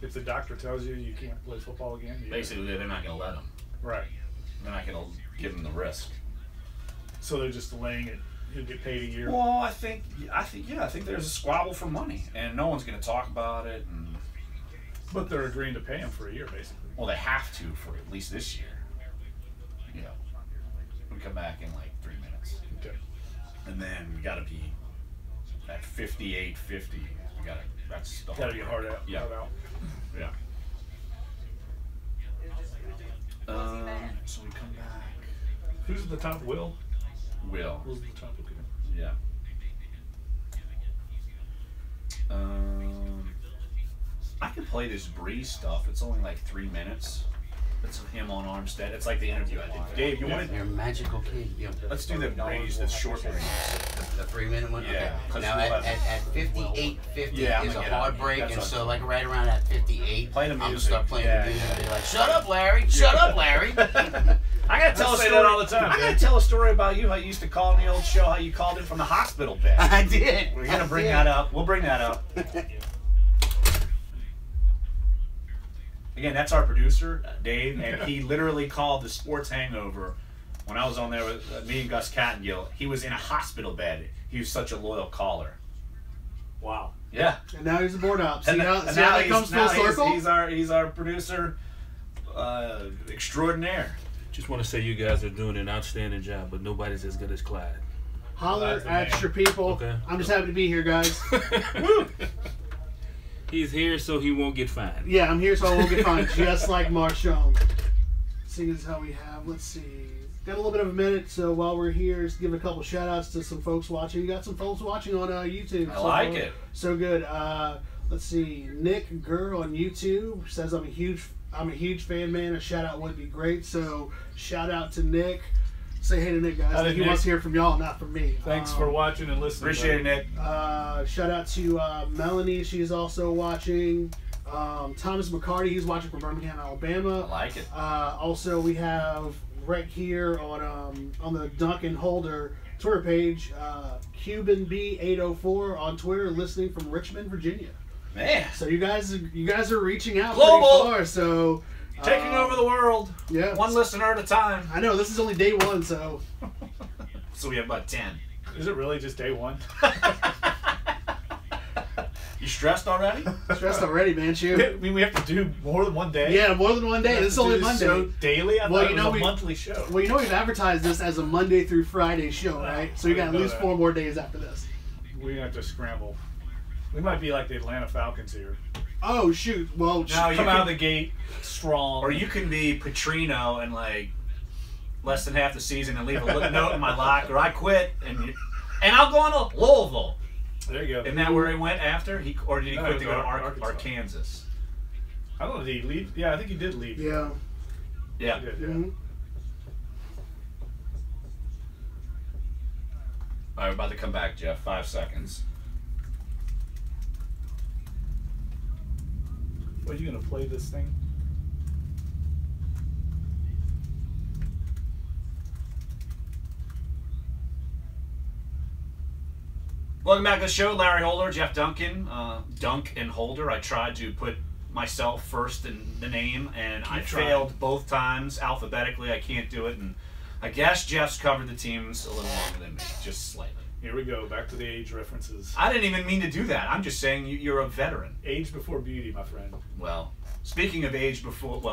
[SPEAKER 2] if the doctor tells you you can't play football again?
[SPEAKER 1] Basically, they're not going to let him.
[SPEAKER 2] Right.
[SPEAKER 1] They're not going to give him the risk.
[SPEAKER 2] So they're just delaying it. He'll get paid a year.
[SPEAKER 1] Well, I think there's a squabble for money, and no one's going to talk about it.
[SPEAKER 2] But they're agreeing to pay him for a year, basically.
[SPEAKER 1] Well, they have to for at least this year. You know, we come back in like 3 minutes.
[SPEAKER 2] Okay.
[SPEAKER 1] And then we got to be at 58-50. That's the
[SPEAKER 2] Gotta get hard out.
[SPEAKER 1] Yeah.
[SPEAKER 2] Hard out.
[SPEAKER 1] Yeah. So we come back.
[SPEAKER 2] Who's at the top? Will?
[SPEAKER 1] Will.
[SPEAKER 2] Will's at the top. Okay.
[SPEAKER 1] Yeah. I could play this Breeze stuff. It's only like 3 minutes. It's him on Armstead. It's like the interview I did. Dave, you want to?
[SPEAKER 3] You're a magical kid.
[SPEAKER 1] Let's do the Breeze, the short Breeze.
[SPEAKER 3] The 3 minute one?
[SPEAKER 1] Yeah.
[SPEAKER 3] Okay. Now at 58:50
[SPEAKER 1] Yeah,
[SPEAKER 3] is a
[SPEAKER 1] I'm gonna
[SPEAKER 3] hard
[SPEAKER 1] get
[SPEAKER 3] break,
[SPEAKER 1] that's
[SPEAKER 3] and
[SPEAKER 1] what
[SPEAKER 3] so like right around at 58,
[SPEAKER 1] Play the
[SPEAKER 3] I'm gonna
[SPEAKER 1] music.
[SPEAKER 3] start playing
[SPEAKER 1] Yeah,
[SPEAKER 3] the music
[SPEAKER 1] yeah.
[SPEAKER 3] and be like, "Shut up, Larry! Shut up, Larry!"
[SPEAKER 1] I gotta tell a
[SPEAKER 2] say
[SPEAKER 1] story
[SPEAKER 2] that all the time,
[SPEAKER 1] I gotta
[SPEAKER 2] Dave.
[SPEAKER 1] tell a story about you. How you used to call in the old show. How you called in from the hospital bed.
[SPEAKER 3] I did.
[SPEAKER 1] We're gonna
[SPEAKER 3] I
[SPEAKER 1] bring
[SPEAKER 3] did.
[SPEAKER 1] that up. We'll bring that up. Again, that's our producer, Dave, and he literally called the Sports Hangover when I was on there with me and Gus Cattengill. He was in a hospital bed. He was such a loyal caller.
[SPEAKER 2] Wow.
[SPEAKER 1] Yeah.
[SPEAKER 5] And now he's a board op. See
[SPEAKER 1] And
[SPEAKER 5] how
[SPEAKER 1] now
[SPEAKER 5] that comes full circle?
[SPEAKER 1] He's our producer extraordinaire.
[SPEAKER 4] Just want to say you guys are doing an outstanding job, but nobody's as good as Clyde.
[SPEAKER 5] Holler
[SPEAKER 2] That's the
[SPEAKER 5] at
[SPEAKER 2] man.
[SPEAKER 5] your people.
[SPEAKER 4] Okay.
[SPEAKER 5] I'm just happy to be here, guys.
[SPEAKER 4] He's here so he won't get fined.
[SPEAKER 5] Yeah, I'm here so I won't get fined, just like Marshawn. Seeing as how we have, let's see. Got a little bit of a minute, so while we're here, just give a couple shout outs to some folks watching. You got some folks watching on YouTube.
[SPEAKER 1] I like it.
[SPEAKER 5] So good. Let's see. Nick Gurr on YouTube says I'm a huge fan, man. A shout out would be great. So shout out to Nick. Say hey to Nick, guys.
[SPEAKER 2] Hi,
[SPEAKER 5] He
[SPEAKER 2] Nick.
[SPEAKER 5] wants to hear from y'all, not from me.
[SPEAKER 2] Thanks for watching and listening.
[SPEAKER 1] Appreciate it, Nick.
[SPEAKER 5] Shout out to Melanie. She's also watching. Thomas McCarty. He's watching from Birmingham, Alabama.
[SPEAKER 1] I like it.
[SPEAKER 5] Also, we have right here on the Duncan Holder Twitter page. Cuban B804 on Twitter, listening from Richmond, Virginia.
[SPEAKER 1] Man,
[SPEAKER 5] So you guys are reaching out
[SPEAKER 1] Global.
[SPEAKER 5] pretty far. So
[SPEAKER 1] taking over the world.
[SPEAKER 5] yeah,
[SPEAKER 1] One listener at a time.
[SPEAKER 5] I know this is only day one, so
[SPEAKER 1] So we have about 10.
[SPEAKER 2] Is it really just day one?
[SPEAKER 1] You stressed already?
[SPEAKER 5] stressed already, man.
[SPEAKER 2] I
[SPEAKER 5] Shoot.
[SPEAKER 2] mean, we have to do more than one day.
[SPEAKER 5] Yeah, more than one day. This is only Monday.
[SPEAKER 2] So daily. I
[SPEAKER 5] Well,
[SPEAKER 2] thought
[SPEAKER 5] you
[SPEAKER 2] it was
[SPEAKER 5] know,
[SPEAKER 2] a
[SPEAKER 5] we-
[SPEAKER 2] monthly show.
[SPEAKER 5] Well, you know we've advertised this as a Monday through Friday show, right? So you got at
[SPEAKER 2] I know
[SPEAKER 5] least
[SPEAKER 2] that.
[SPEAKER 5] 4 more days after this.
[SPEAKER 2] We have to scramble. We might be like the Atlanta Falcons here.
[SPEAKER 5] Oh shoot! Well,
[SPEAKER 1] No, you
[SPEAKER 2] Come
[SPEAKER 1] can-
[SPEAKER 2] out of the gate strong.
[SPEAKER 1] Or you can be Petrino and like less than half the season and leave a little note in my locker. I quit and I'll go on to Louisville.
[SPEAKER 2] There you go.
[SPEAKER 1] Isn't that where he went after? Or did he
[SPEAKER 2] No,
[SPEAKER 1] quit
[SPEAKER 2] he
[SPEAKER 1] to
[SPEAKER 2] was
[SPEAKER 1] go to
[SPEAKER 2] Arkansas.
[SPEAKER 1] Arkansas?
[SPEAKER 2] I don't know. Did he leave? Yeah, I think he did leave.
[SPEAKER 5] yeah.
[SPEAKER 1] Yeah.
[SPEAKER 2] He did, yeah.
[SPEAKER 5] Mhm.
[SPEAKER 1] All right, we're about to come back, Jeff. 5 seconds.
[SPEAKER 2] What, are you gonna play this thing?
[SPEAKER 1] Welcome back to the show. Larry Holder, Jeff Duncan, Dunc and Holder. I tried to put myself first in the name, and I
[SPEAKER 2] trying.
[SPEAKER 1] failed both times alphabetically. I can't do it, and I guess Jeff's covered the teams a little longer than me, just slightly.
[SPEAKER 2] Here we go. Back to the age references.
[SPEAKER 1] I didn't even mean to do that. I'm just saying you're a veteran.
[SPEAKER 2] Age before beauty, my friend.
[SPEAKER 1] Well, speaking of age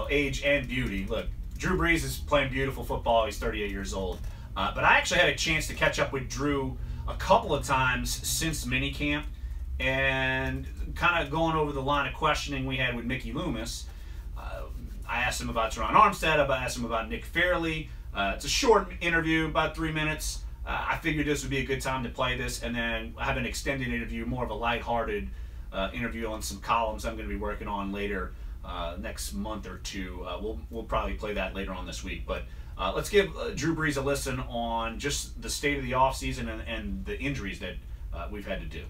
[SPEAKER 1] age and beauty, look, Drew Brees is playing beautiful football. He's 38 years old. But I actually had a chance to catch up with Drew a couple of times since minicamp, and kind of going over the line of questioning we had with Mickey Loomis. I asked him about Teron Armstead. I asked him about Nick Fairley. It's a short interview, about 3 minutes. I figured this would be a good time to play this, and then have an extended interview, more of a lighthearted interview on some columns I'm going to be working on later next month or two. We'll probably play that later on this week. But let's give Drew Brees a listen on just the state of the offseason and the injuries that we've had to do.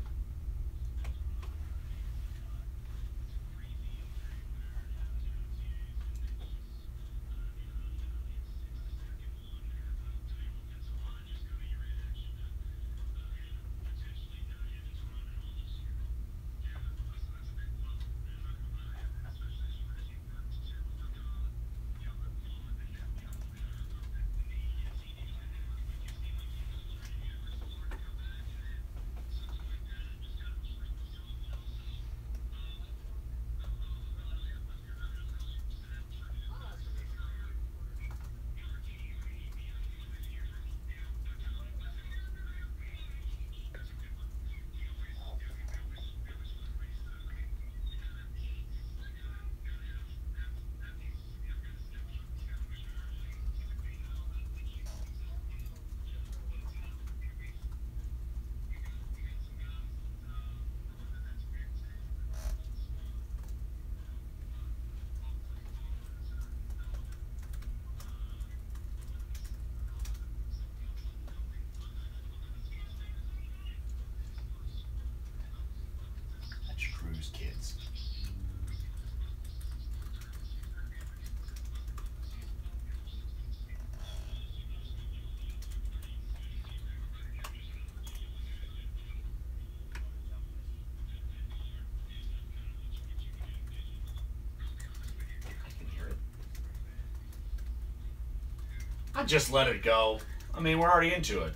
[SPEAKER 1] Drew's kids. I can hear it. I just let it go. I mean, we're already into it.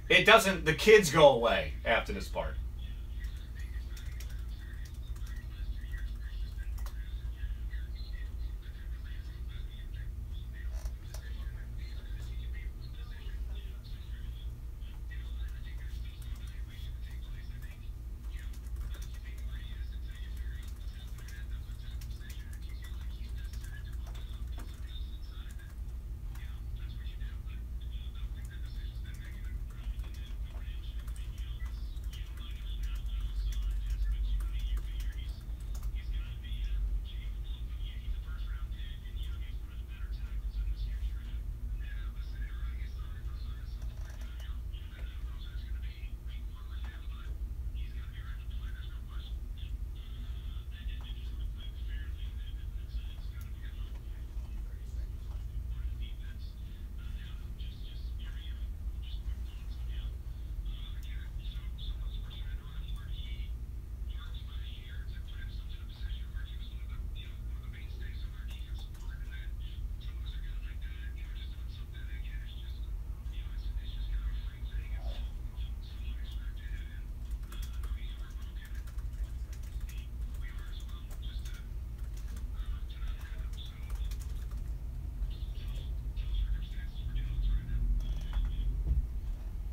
[SPEAKER 1] It doesn't, the kids go away after this part.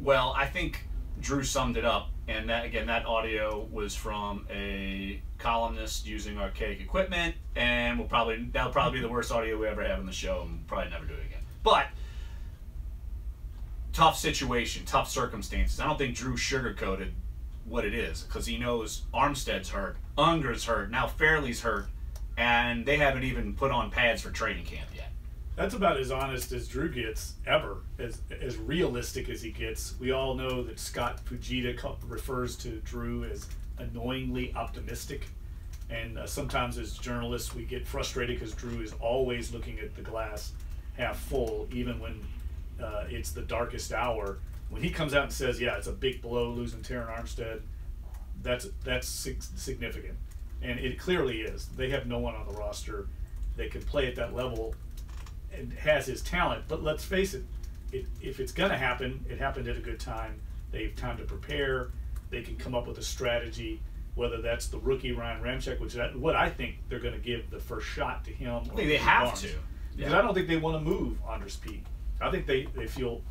[SPEAKER 1] Well, I think Drew summed it up, and that audio was from a columnist using archaic equipment, and that'll probably be the worst audio we ever have on the show, and we'll probably never do it again. But tough situation, tough circumstances. I don't think Drew sugarcoated what it is, because he knows Armstead's hurt, Unger's hurt, now Fairley's hurt, and they haven't even put on pads for training camp yet.
[SPEAKER 2] That's about as honest as Drew gets ever, as realistic as he gets. We all know that Scott Fujita refers to Drew as annoyingly optimistic, and sometimes as journalists we get frustrated because Drew is always looking at the glass half full, even when it's the darkest hour. When he comes out and says, yeah, it's a big blow losing Terran Armstead, that's significant. And it clearly is. They have no one on the roster that can play at that level and has his talent. But let's face it, if it's going to happen, it happened at a good time. They have time to prepare. They can come up with a strategy, whether that's the rookie Ryan Ramczyk, which is what I think they're going to give the first shot to him.
[SPEAKER 1] I think they have
[SPEAKER 2] Barnes.
[SPEAKER 1] to.
[SPEAKER 2] Because I don't think they want to move Anders Pete. I think they feel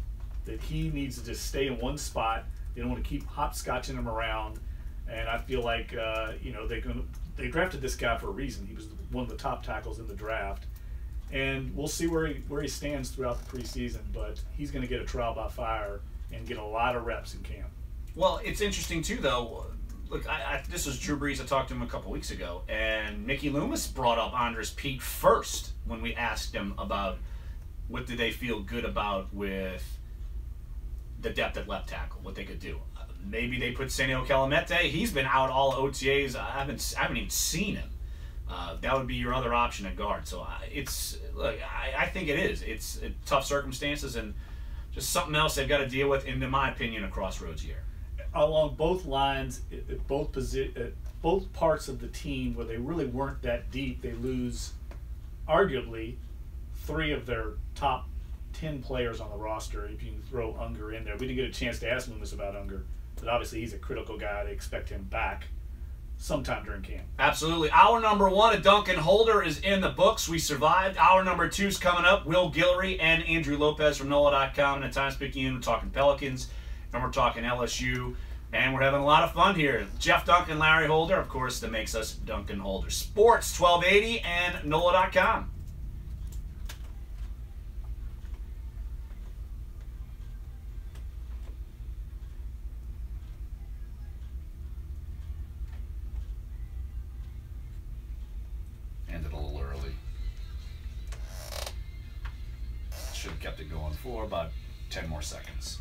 [SPEAKER 2] that he needs to just stay in one spot. They don't want to keep hopscotching him around. And I feel like they drafted this guy for a reason. He was one of the top tackles in the draft, and we'll see where he stands throughout the preseason. But he's going to get a trial by fire and get a lot of reps in camp.
[SPEAKER 1] Well, it's interesting too, though. Look, this was Drew Brees. I talked to him a couple weeks ago, and Mickey Loomis brought up Anders Pete first when we asked him about what did they feel good about with the depth at left tackle, what they could do. Maybe they put Senio Kelemete. He's been out all OTAs. I haven't even seen him. That would be your other option at guard. So I think it is. It's tough circumstances and just something else they've got to deal with, in my opinion, a crossroads year.
[SPEAKER 2] Along both lines, at both parts of the team where they really weren't that deep, they lose arguably 3 of their top 10 players on the roster. If you can throw Unger in there, we didn't get a chance to ask Loomis about Unger, but obviously he's a critical guy. They expect him back sometime during camp.
[SPEAKER 1] Absolutely. Hour number 1 of Duncan Holder is in the books. We survived. Hour number 2 is coming up. Will Guillory and Andrew Lopez from NOLA.com and the times-picayune. We're talking Pelicans, and we're talking LSU, and we're having a lot of fun here. Jeff Duncan, Larry Holder, of course, that makes us Duncan Holder. Sports 1280 and NOLA.com. Ended a little early. Should have kept it going for about 10 more seconds.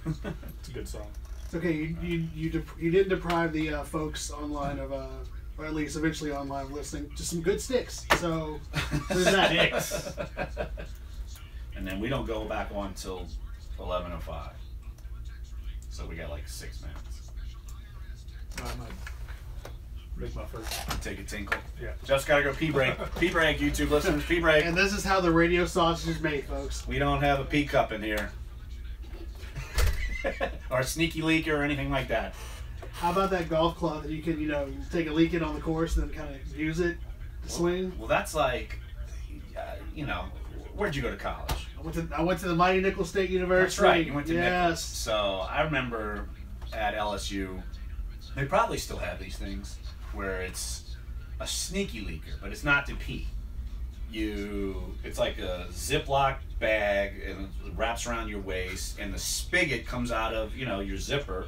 [SPEAKER 2] It's a good song.
[SPEAKER 5] It's okay. You didn't deprive the folks online of, or at least eventually online, of listening to some good sticks. So there's that.
[SPEAKER 1] And then we don't go back on until 11:05. So we got like 6 minutes.
[SPEAKER 2] I might make my first.
[SPEAKER 1] Take a tinkle.
[SPEAKER 2] Yeah.
[SPEAKER 1] Just gotta go pee break. Pee break, YouTube listeners. Pee break.
[SPEAKER 5] And this is how the radio sausage is made, folks.
[SPEAKER 1] We don't have a pee cup in here. Or a sneaky leaker or anything like that.
[SPEAKER 5] How about that golf club that you can, take a leak in on the course and then kind of use it to swing?
[SPEAKER 1] Well, that's like, where'd you go to college?
[SPEAKER 5] I went to the Mighty Nickel State University.
[SPEAKER 1] That's right. You went to Nickel.
[SPEAKER 5] Yes.
[SPEAKER 1] So I remember at LSU, they probably still have these things where it's a sneaky leaker, but it's not to pee. It's like a Ziploc bag and it wraps around your waist, and the spigot comes out of your zipper,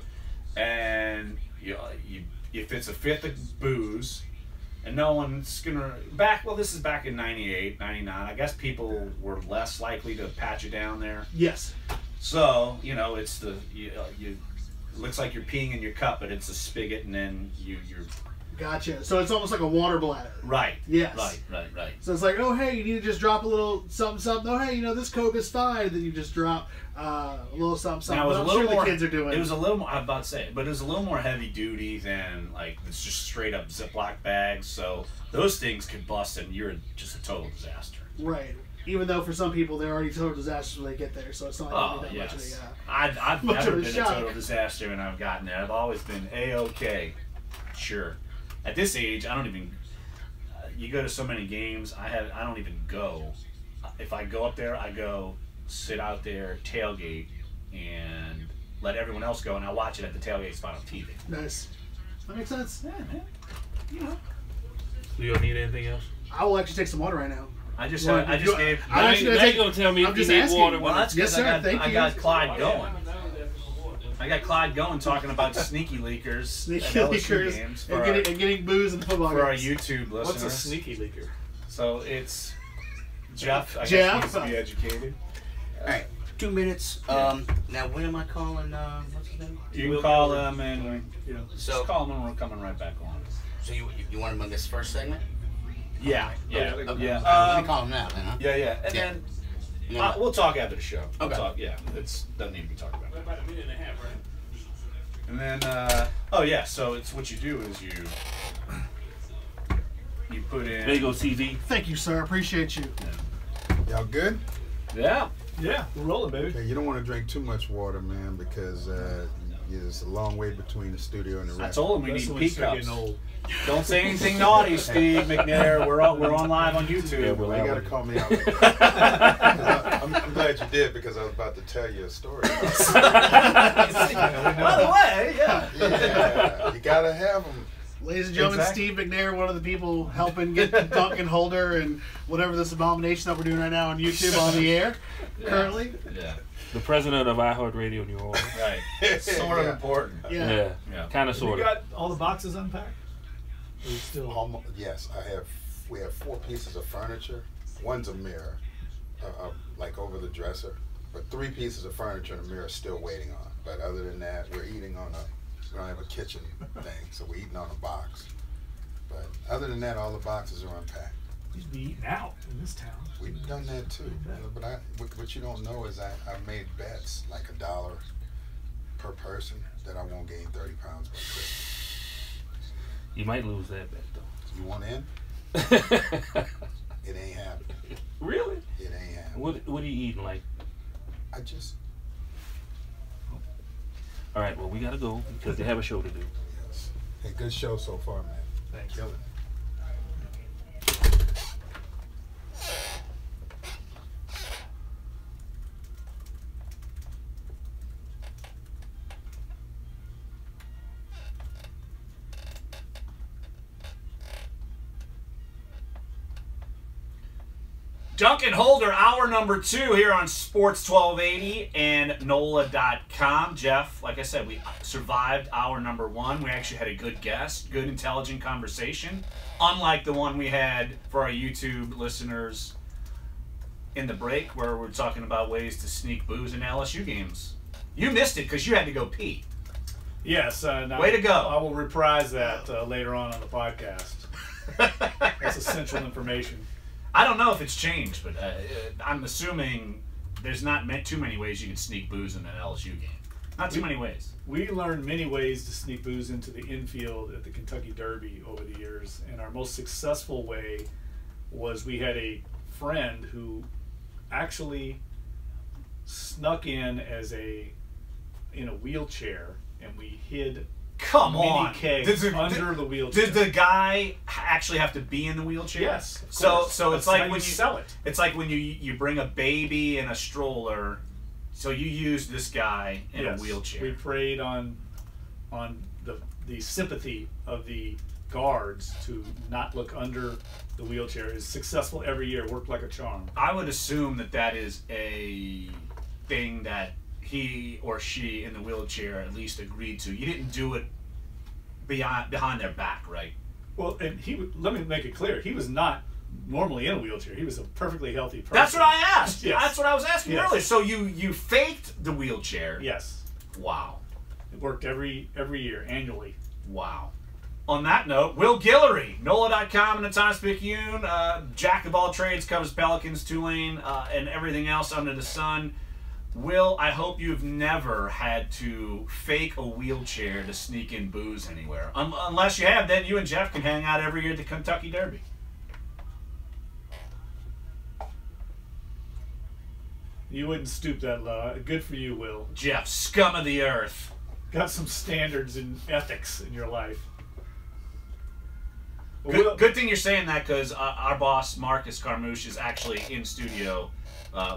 [SPEAKER 1] and if it's a fifth of booze, and no one's gonna this is back in 98, 99. I guess people were less likely to pat you down there.
[SPEAKER 5] Yes.
[SPEAKER 1] So it's it looks like you're peeing in your cup, but it's a spigot, and then you're.
[SPEAKER 5] Gotcha. So it's almost like a water bladder.
[SPEAKER 1] Right.
[SPEAKER 5] Yes.
[SPEAKER 1] Right.
[SPEAKER 5] So it's like, oh hey, you need to just drop a little something. Oh hey, this Coke is fine. Then you just drop a little something.
[SPEAKER 1] Now, it was
[SPEAKER 5] but
[SPEAKER 1] a
[SPEAKER 5] I'm
[SPEAKER 1] little
[SPEAKER 5] sure
[SPEAKER 1] more,
[SPEAKER 5] the kids are doing.
[SPEAKER 1] It was a little more. I'm about to say it, but it was a little more heavy duty than it's just straight up Ziploc bags. So those things could bust, and you're just a total disaster.
[SPEAKER 5] Right. Even though for some people they're already total disasters when they get there, so it's not really that much of a.
[SPEAKER 1] I've
[SPEAKER 5] much
[SPEAKER 1] never
[SPEAKER 5] of a
[SPEAKER 1] been
[SPEAKER 5] shock.
[SPEAKER 1] a total disaster when I've gotten there. I've always been A-okay. Sure. At this age, I don't even. You go to so many games. I don't even go. If I go up there, I go sit out there, tailgate, and let everyone else go, and I'll watch it at the tailgate spot on TV.
[SPEAKER 5] Nice. That makes sense.
[SPEAKER 1] Yeah, man. You know.
[SPEAKER 4] So you don't need anything else?
[SPEAKER 5] I will actually take some water right now.
[SPEAKER 1] I just
[SPEAKER 5] Well,
[SPEAKER 1] gave.
[SPEAKER 5] I'm actually
[SPEAKER 4] Now
[SPEAKER 5] gonna
[SPEAKER 4] you gonna tell me
[SPEAKER 5] I'm
[SPEAKER 4] if you
[SPEAKER 5] just
[SPEAKER 4] need
[SPEAKER 5] asking.
[SPEAKER 4] water.
[SPEAKER 1] Well, that's
[SPEAKER 5] Yes,
[SPEAKER 1] because
[SPEAKER 5] sir. Thank
[SPEAKER 1] I
[SPEAKER 5] you.
[SPEAKER 1] got Clyde going. I got Clyde going talking about sneaky leakers,
[SPEAKER 5] Sneaky
[SPEAKER 1] and LSU
[SPEAKER 5] leakers
[SPEAKER 1] games
[SPEAKER 5] and
[SPEAKER 1] for,
[SPEAKER 5] getting booze in the football
[SPEAKER 1] for our
[SPEAKER 5] games.
[SPEAKER 1] YouTube listeners.
[SPEAKER 2] What's a sneaky leaker?
[SPEAKER 1] So it's Jeff. I
[SPEAKER 5] Jeff.
[SPEAKER 1] guess needs to be educated.
[SPEAKER 3] All right, 2 minutes. Now, when am I calling? What's his name?
[SPEAKER 1] You can call him and
[SPEAKER 3] So,
[SPEAKER 1] just call him and we're coming right back on.
[SPEAKER 3] so you want him on this first segment?
[SPEAKER 1] Yeah, yeah,
[SPEAKER 3] Okay.
[SPEAKER 1] yeah.
[SPEAKER 3] Let me call him now, then, huh?
[SPEAKER 1] Yeah, yeah, and
[SPEAKER 3] Yeah.
[SPEAKER 1] then
[SPEAKER 3] You know,
[SPEAKER 1] we'll talk after the show. We'll
[SPEAKER 3] Okay.
[SPEAKER 1] talk. Yeah, it's doesn't need to be talked about.
[SPEAKER 4] About a minute and a half, right?
[SPEAKER 1] And then, oh yeah, so it's what you do is you put in.
[SPEAKER 4] There you go, CV.
[SPEAKER 5] Thank you, sir. Appreciate you.
[SPEAKER 6] Y'all good?
[SPEAKER 1] Yeah.
[SPEAKER 2] Yeah, we're rolling, baby.
[SPEAKER 6] Okay, you don't want to drink too much water, man, because there's a long way between the studio and the
[SPEAKER 1] I
[SPEAKER 6] rest.
[SPEAKER 1] told him we
[SPEAKER 2] That's
[SPEAKER 1] need
[SPEAKER 2] when
[SPEAKER 1] pea
[SPEAKER 2] we start
[SPEAKER 1] cups.
[SPEAKER 2] getting old.
[SPEAKER 1] Don't say anything naughty, Steve McNair. We're on live on YouTube.
[SPEAKER 4] Yeah,
[SPEAKER 6] Well, you got to call me out. I'm glad you did because I was about to tell you a story.
[SPEAKER 1] By the way, yeah.
[SPEAKER 6] Yeah, you got to have them.
[SPEAKER 5] Ladies and gentlemen,
[SPEAKER 1] Exactly.
[SPEAKER 5] Steve McNair, one of the people helping get Duncan Holder and whatever this abomination that we're doing right now on YouTube on the air currently.
[SPEAKER 1] Yeah.
[SPEAKER 4] The president of iHeartRadio New Orleans.
[SPEAKER 1] Right. Sort of
[SPEAKER 6] Yeah.
[SPEAKER 1] important.
[SPEAKER 5] Yeah.
[SPEAKER 1] Yeah.
[SPEAKER 4] Kind of,
[SPEAKER 2] You
[SPEAKER 4] sort of.
[SPEAKER 2] got all the boxes unpacked? Or you still?
[SPEAKER 6] Almost, yes, we have 4 pieces of furniture. One's a mirror, like over the dresser. But 3 pieces of furniture and a mirror still waiting on. But other than that, we're eating on we don't have a kitchen thing, so we're eating on a box. But other than that, all the boxes are unpacked.
[SPEAKER 2] You'd be eating out in this town.
[SPEAKER 6] We've done that too. But what you don't know is I've made bets like $1 per person that I won't gain 30 pounds by Christmas.
[SPEAKER 4] You might lose that bet, though.
[SPEAKER 6] You want in? It ain't happening.
[SPEAKER 4] Really?
[SPEAKER 6] It ain't happening.
[SPEAKER 4] What are you eating, like?
[SPEAKER 6] I just,
[SPEAKER 4] All right, well, we got to go because they have a show to do.
[SPEAKER 6] yes. Hey, good show so far, man.
[SPEAKER 2] Thanks.
[SPEAKER 6] Kill it.
[SPEAKER 1] Duncan Holder, hour number 2 here on Sports 1280 and NOLA.com. Jeff, like I said, we survived hour number 1. We actually had a good guest, good intelligent conversation, unlike the one we had for our YouTube listeners in the break where we're talking about ways to sneak booze in LSU games. You missed it because you had to go pee.
[SPEAKER 2] Yes.
[SPEAKER 1] Way to go.
[SPEAKER 2] I will reprise that later on the podcast. That's essential information.
[SPEAKER 1] I don't know if it's changed, but I'm assuming there's not too many ways you can sneak booze in an LSU game. Not too many ways.
[SPEAKER 2] We learned many ways to sneak booze into the infield at the Kentucky Derby over the years, and our most successful way was we had a friend who actually snuck in in a wheelchair, and we hid
[SPEAKER 1] Come
[SPEAKER 2] mini
[SPEAKER 1] on.
[SPEAKER 2] kegs under the wheelchair.
[SPEAKER 1] Did the guy actually have to be in the wheelchair?
[SPEAKER 2] Yes. Of
[SPEAKER 1] So
[SPEAKER 2] course.
[SPEAKER 1] it's
[SPEAKER 2] That's
[SPEAKER 1] like
[SPEAKER 2] how
[SPEAKER 1] when you
[SPEAKER 2] sell it.
[SPEAKER 1] It's like when you bring a baby in a stroller. So you use this guy in a wheelchair.
[SPEAKER 2] We preyed on the sympathy of the guards to not look under the wheelchair. It's successful every year. Worked like a charm.
[SPEAKER 1] I would assume that is a thing that he or she in the wheelchair at least agreed to. You didn't do it behind their back, right?
[SPEAKER 2] Well, and let me make it clear. He was not normally in a wheelchair. He was a perfectly healthy person.
[SPEAKER 1] That's what I asked.
[SPEAKER 2] Yes.
[SPEAKER 1] That's what I was asking
[SPEAKER 2] Yes.
[SPEAKER 1] earlier. So you faked the wheelchair.
[SPEAKER 2] Yes.
[SPEAKER 1] Wow.
[SPEAKER 2] It worked every year, annually.
[SPEAKER 1] Wow. On that note, Will Guillory, NOLA.com and the Times-Picayune, jack of all trades, covers Pelicans, Tulane, and everything else under the sun. Will, I hope you've never had to fake a wheelchair to sneak in booze anywhere. Unless you have, then you and Jeff can hang out every year at the Kentucky Derby.
[SPEAKER 2] You wouldn't stoop that low. Good for you, Will.
[SPEAKER 1] Jeff, scum of the earth.
[SPEAKER 2] Got some standards and ethics in your life.
[SPEAKER 1] Good thing you're saying that, because our boss Marcus Carmouche is actually in studio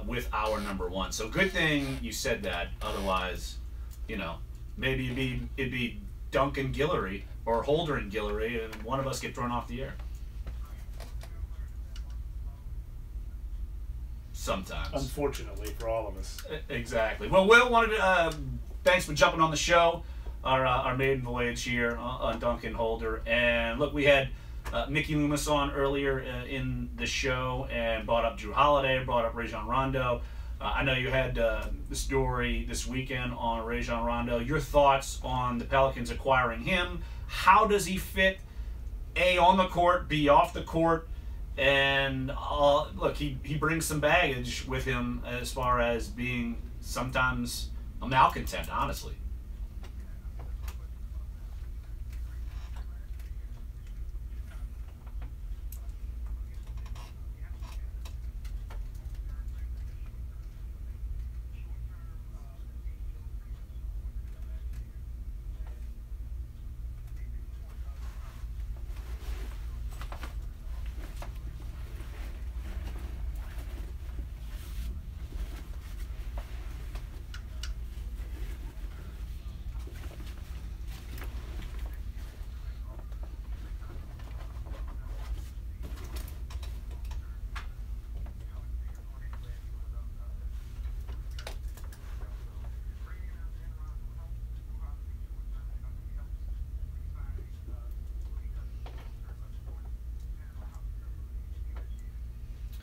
[SPEAKER 1] with our number one. So good thing you said that. Otherwise, maybe it'd be Duncan Guillory or Holder and Guillory, and one of us get thrown off the air. Sometimes.
[SPEAKER 2] Unfortunately for all of us.
[SPEAKER 1] Exactly. Well, Will wanted to thanks for jumping on the show. Our maiden voyage here on Duncan Holder, and look, we had Mickey Loomis on earlier in the show and brought up Drew Holiday, brought up Rondo. I know you had the story this weekend on Rondo. Your thoughts on the Pelicans acquiring him? How does he fit, A, on the court, B, off the court? And look, he brings some baggage with him as far as being sometimes a malcontent, honestly.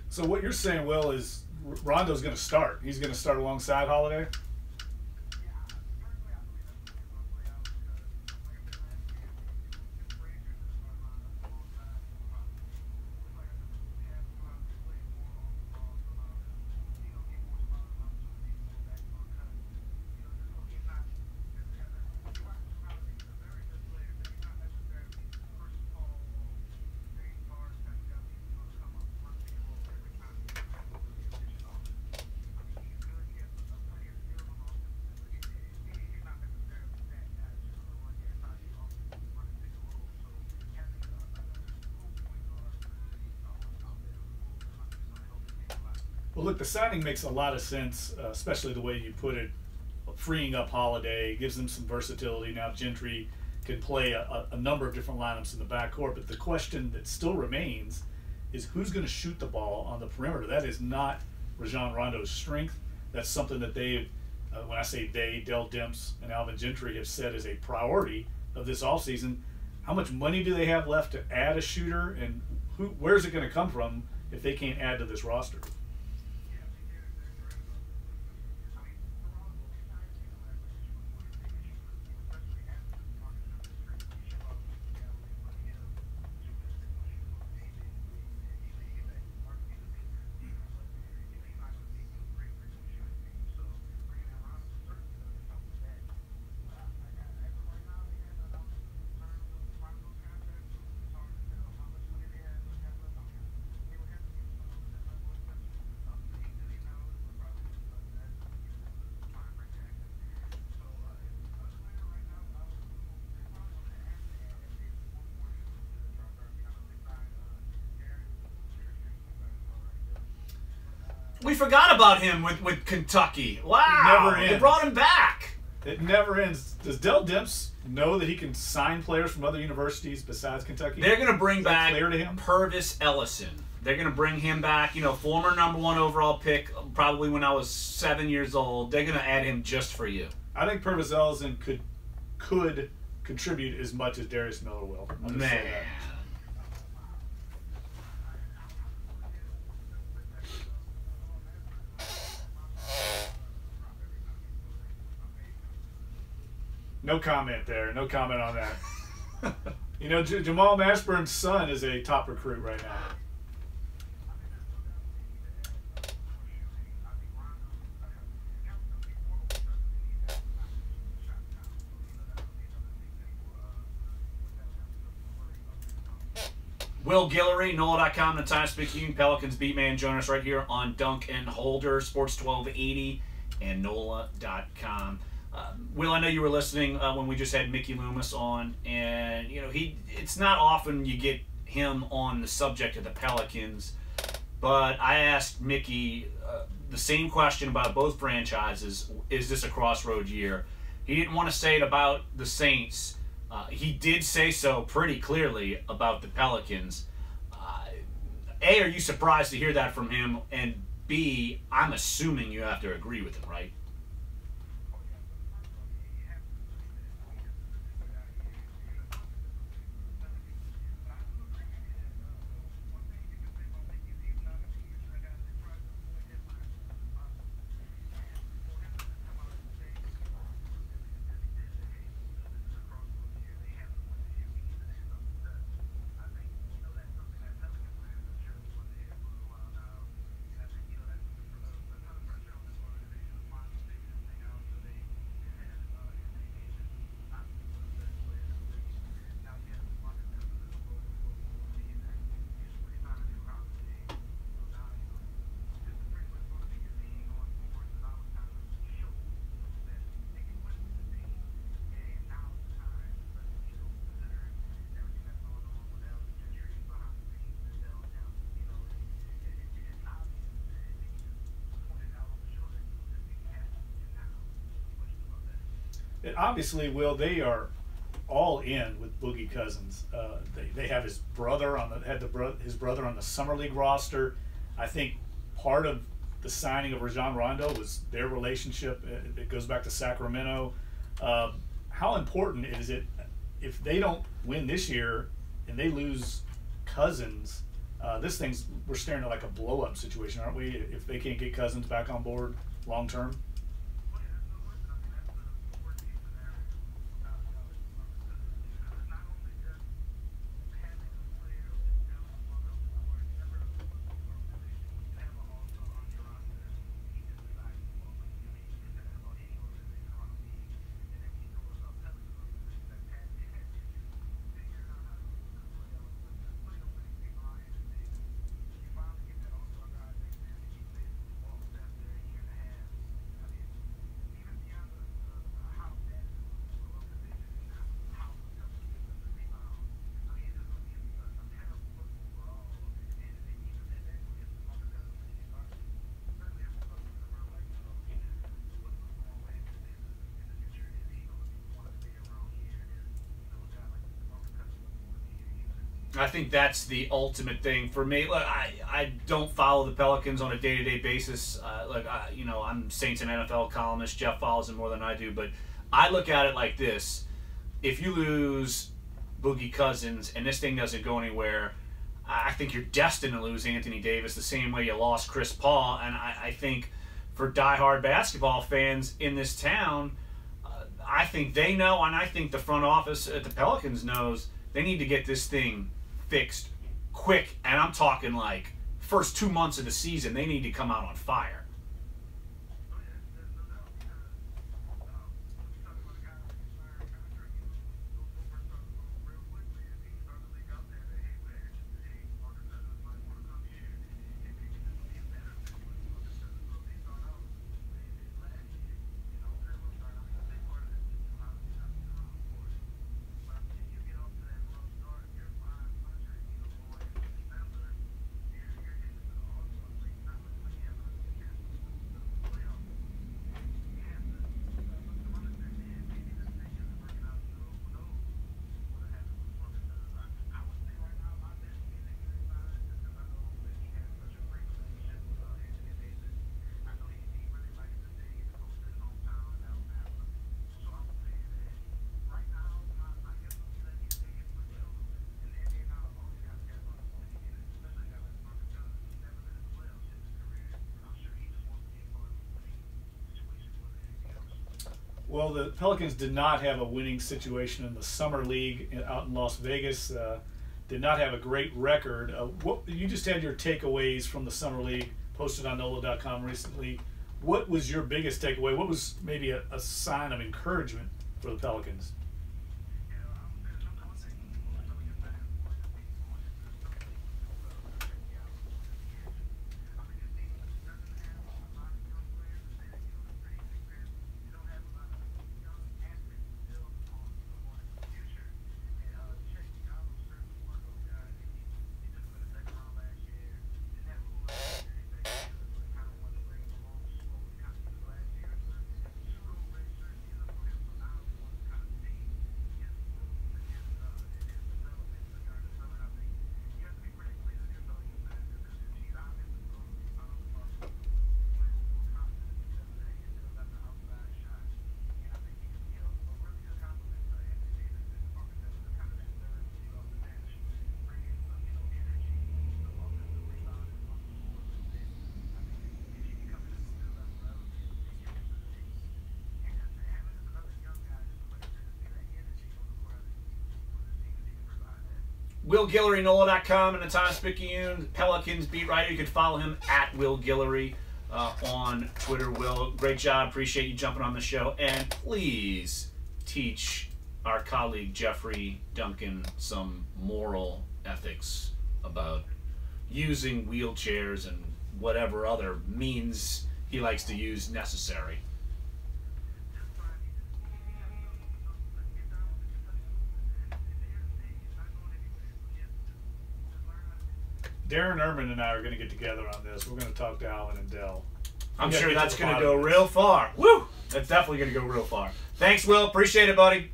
[SPEAKER 2] So what you're saying, Will, is Rondo's going to start. He's going to start alongside Holiday? Well, look, the signing makes a lot of sense, especially the way you put it, freeing up Holiday, gives them some versatility. Now Gentry can play a number of different lineups in the backcourt, but the question that still remains is who's going to shoot the ball on the perimeter. That is not Rondo's strength. That's something that they, when I say they, Dell Demps and Alvin Gentry have said is a priority of this offseason. How much money do they have left to add a shooter, and where's it going to come from if they can't add to this roster?
[SPEAKER 1] We forgot about him with Kentucky. Wow.
[SPEAKER 2] It never ends.
[SPEAKER 1] They brought him back.
[SPEAKER 2] It never ends. Does Dell Demps know that he can sign players from other universities besides Kentucky?
[SPEAKER 1] They're going to bring back
[SPEAKER 2] clear to him?
[SPEAKER 1] Purvis Ellison. They're going to bring him back, former #1 overall pick, probably when I was 7 years old. They're going to add him just for you.
[SPEAKER 2] I think Purvis Ellison could contribute as much as Darius Miller will.
[SPEAKER 1] Man.
[SPEAKER 2] No comment there. No comment on that. Jamal Mashburn's son is a top recruit right now.
[SPEAKER 1] Will Guillory, NOLA.com, the times-picayune, Pelicans beat man. Join us right here on Dunc and Holder, Sports 1280, and NOLA.com. Will, I know you were listening when we just had Mickey Loomis on, and it's not often you get him on the subject of the Pelicans, but I asked Mickey the same question about both franchises. Is this a crossroad year? He didn't want to say it about the Saints. He did say so pretty clearly about the Pelicans. A, are you surprised to hear that from him? And B, I'm assuming you have to agree with him, right?
[SPEAKER 2] And obviously, Will, they are all in with Boogie Cousins. They have his brother on his brother on the summer league roster. I think part of the signing of Rondo was their relationship. It goes back to Sacramento. How important is it if they don't win this year and they lose Cousins? We're staring at like a blow-up situation, aren't we? If they can't get Cousins back on board long term. I think that's the ultimate thing for me. Look, I don't follow the Pelicans on a day-to-day basis. I'm Saints and NFL columnist. Jeff follows them more than I do, but I look at it like this: if you lose Boogie Cousins and this thing doesn't go anywhere, I think you're destined to lose Anthony Davis the same way you lost Chris Paul. And I think for diehard basketball fans in this town, I think they know, and I think the front office at the Pelicans knows they need to get this thing fixed quick, and I'm talking like first 2 months of the season, they need to come out on fire. Well, the Pelicans did not have a winning situation in the summer league out in Las Vegas. Did not have a great record. You just had your takeaways from the summer league posted on NOLA.com recently. What was your biggest takeaway? What was maybe a sign of encouragement for the Pelicans?
[SPEAKER 1] Will Guillory, NOLA.com, and the times-picayune Pelicans beat writer. You can follow him at Will Guillory on Twitter. Will, great job. Appreciate you jumping on the show. And please teach our colleague Jeffrey Duncan some moral ethics about using wheelchairs and whatever other means he likes to use necessary.
[SPEAKER 2] Darren Erman and I are going to get together on this. We're going to talk to Alan and Dell.
[SPEAKER 1] I'm sure that's going to go real far. Woo! That's definitely going to go real far. Thanks, Will. Appreciate it, buddy.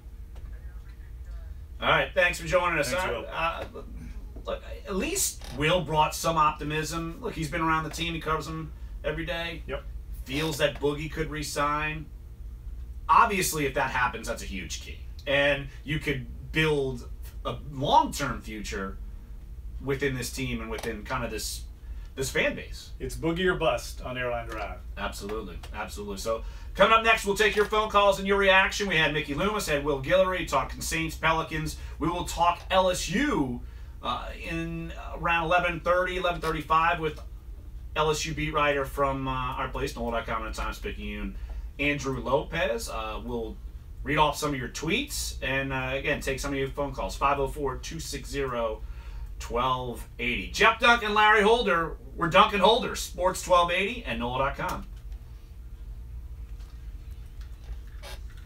[SPEAKER 1] All right, thanks for joining us.
[SPEAKER 2] Thanks, Will.
[SPEAKER 1] Look, at least Will brought some optimism. Look, he's been around the team. He covers them every day.
[SPEAKER 2] Yep.
[SPEAKER 1] Feels that Boogie could re-sign. Obviously, if that happens, that's a huge key. And you could build a long-term future within this team and within kind of this fan base.
[SPEAKER 2] It's Boogie or bust on Airline Drive.
[SPEAKER 1] Absolutely, absolutely. So coming up next, we'll take your phone calls and your reaction. We had Mickey Loomis, had Will Guillory talking Saints, Pelicans. We will talk LSU in around 11:30, 11:35 with LSU beat writer from our place, NOLA.com and times-picayune, Andrew Lopez. We'll read off some of your tweets and, again, take some of your phone calls. 504-260-1280. Jeff Dunc and Larry Holder. We're Duncan Holder, Sports 1280 and NOLA.com.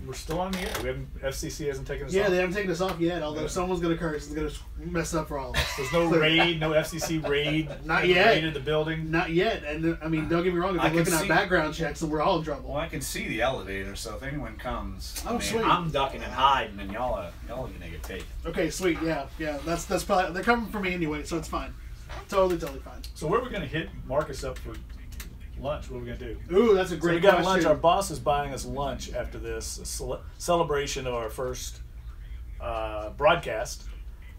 [SPEAKER 2] We're still on the air. We haven't, FCC hasn't taken us off.
[SPEAKER 5] Yeah, they haven't taken us off yet, although someone's going to curse. It's going to mess up for all of us.
[SPEAKER 2] There's no raid, no FCC raid.
[SPEAKER 5] Not yet.
[SPEAKER 2] Raided the building.
[SPEAKER 5] Not yet. And, I mean, don't get me wrong, if
[SPEAKER 1] I
[SPEAKER 5] they're looking
[SPEAKER 1] can
[SPEAKER 5] at
[SPEAKER 1] see-
[SPEAKER 5] background checks, then we're all in trouble.
[SPEAKER 1] Well, I can see the elevator, so if anyone comes,
[SPEAKER 5] Oh, sweet.
[SPEAKER 1] I'm ducking and hiding, and y'all are gonna get taken.
[SPEAKER 5] Okay, sweet. Yeah. That's probably, they're coming for me anyway, so it's fine. Totally fine.
[SPEAKER 2] So where are we going to hit Marcus up for lunch? What are we going to do?
[SPEAKER 5] Ooh, that's a
[SPEAKER 2] So
[SPEAKER 5] great
[SPEAKER 2] we got
[SPEAKER 5] question.
[SPEAKER 2] lunch. Our boss is buying us lunch after this, a celebration of our first broadcast.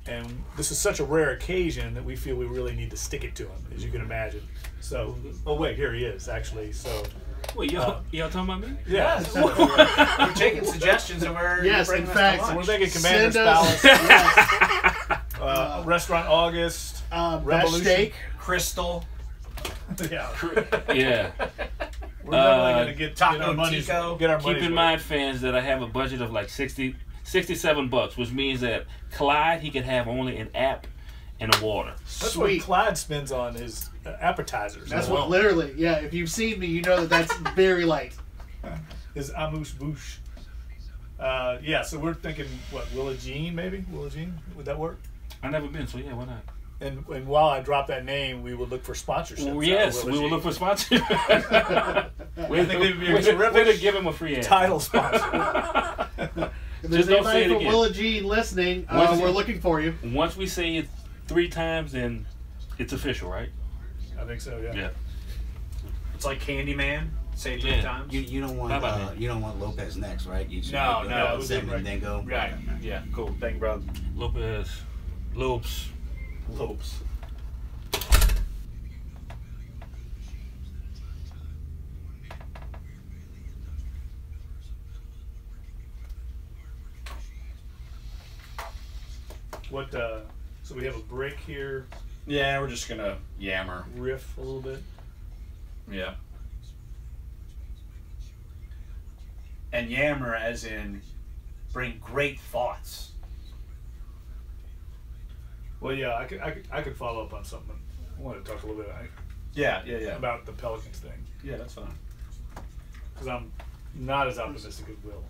[SPEAKER 2] And this is such a rare occasion that we feel we really need to stick it to him, as you can imagine. So, oh wait, here he is, actually. So,
[SPEAKER 4] Wait, y'all talking about me?
[SPEAKER 2] yeah.
[SPEAKER 1] We're taking suggestions, and we're
[SPEAKER 5] Yes,
[SPEAKER 1] bringing
[SPEAKER 5] in
[SPEAKER 1] us
[SPEAKER 5] fact,
[SPEAKER 1] to
[SPEAKER 2] We're
[SPEAKER 1] lunch.
[SPEAKER 2] thinking Commander's
[SPEAKER 5] Send us-
[SPEAKER 2] Palace, Restaurant August,
[SPEAKER 5] Best
[SPEAKER 2] Revolution.
[SPEAKER 5] steak.
[SPEAKER 1] Crystal,
[SPEAKER 2] Yeah.
[SPEAKER 4] Yeah.
[SPEAKER 2] We're definitely going to get
[SPEAKER 1] Taco
[SPEAKER 2] our money's
[SPEAKER 1] Tico.
[SPEAKER 2] get our
[SPEAKER 4] Keep
[SPEAKER 2] money's
[SPEAKER 4] in
[SPEAKER 2] worth.
[SPEAKER 4] mind, fans, that I have a budget of like $67, which means that Clyde, he could have only an app and a water.
[SPEAKER 2] That's what
[SPEAKER 5] Sweet.
[SPEAKER 2] Clyde spends on his appetizers.
[SPEAKER 5] That's
[SPEAKER 2] as
[SPEAKER 5] what
[SPEAKER 2] well.
[SPEAKER 5] literally, yeah, if you've seen me, you know that that's very light.
[SPEAKER 2] His amuse bouche. Yeah, so we're thinking, what, Willa Jean, maybe? Willa Jean? Would that work?
[SPEAKER 4] I've never been, so yeah, why not?
[SPEAKER 2] And while I drop that name, we would look for sponsorships.
[SPEAKER 4] Well, yes, we will look for sponsors.
[SPEAKER 2] We think they'd be a
[SPEAKER 4] We're
[SPEAKER 2] terrific
[SPEAKER 4] going to give him a free ad.
[SPEAKER 2] title sponsor.
[SPEAKER 5] If there's
[SPEAKER 4] Just don't say
[SPEAKER 5] anybody
[SPEAKER 4] it
[SPEAKER 5] from
[SPEAKER 4] again.
[SPEAKER 5] Willa Jean listening,
[SPEAKER 4] Once
[SPEAKER 5] we're
[SPEAKER 4] it-
[SPEAKER 5] looking for you.
[SPEAKER 4] Once we say it 3 times, then it's official, right?
[SPEAKER 2] I think so, yeah.
[SPEAKER 4] Yeah.
[SPEAKER 1] It's like Candyman. Say it 3
[SPEAKER 4] Yeah.
[SPEAKER 1] times.
[SPEAKER 3] You don't want
[SPEAKER 4] How about that?
[SPEAKER 3] you don't want Lopez next, right? You just
[SPEAKER 1] No,
[SPEAKER 3] make
[SPEAKER 1] no,
[SPEAKER 3] it
[SPEAKER 1] it was
[SPEAKER 3] seven
[SPEAKER 2] right.
[SPEAKER 3] and then go.
[SPEAKER 1] Right. Yeah. Cool. Thank you, brother.
[SPEAKER 4] Lopes.
[SPEAKER 2] Lopes. What, so we have a break here,
[SPEAKER 1] Yeah, we're just gonna yammer.
[SPEAKER 2] riff a little bit.
[SPEAKER 1] Yeah. And yammer as in bring great thoughts.
[SPEAKER 2] Well, yeah, I could follow up on something. I want to talk a little bit
[SPEAKER 1] Yeah.
[SPEAKER 2] about the Pelicans thing,
[SPEAKER 1] Yeah, that's fine.
[SPEAKER 2] because I'm not as optimistic as Will.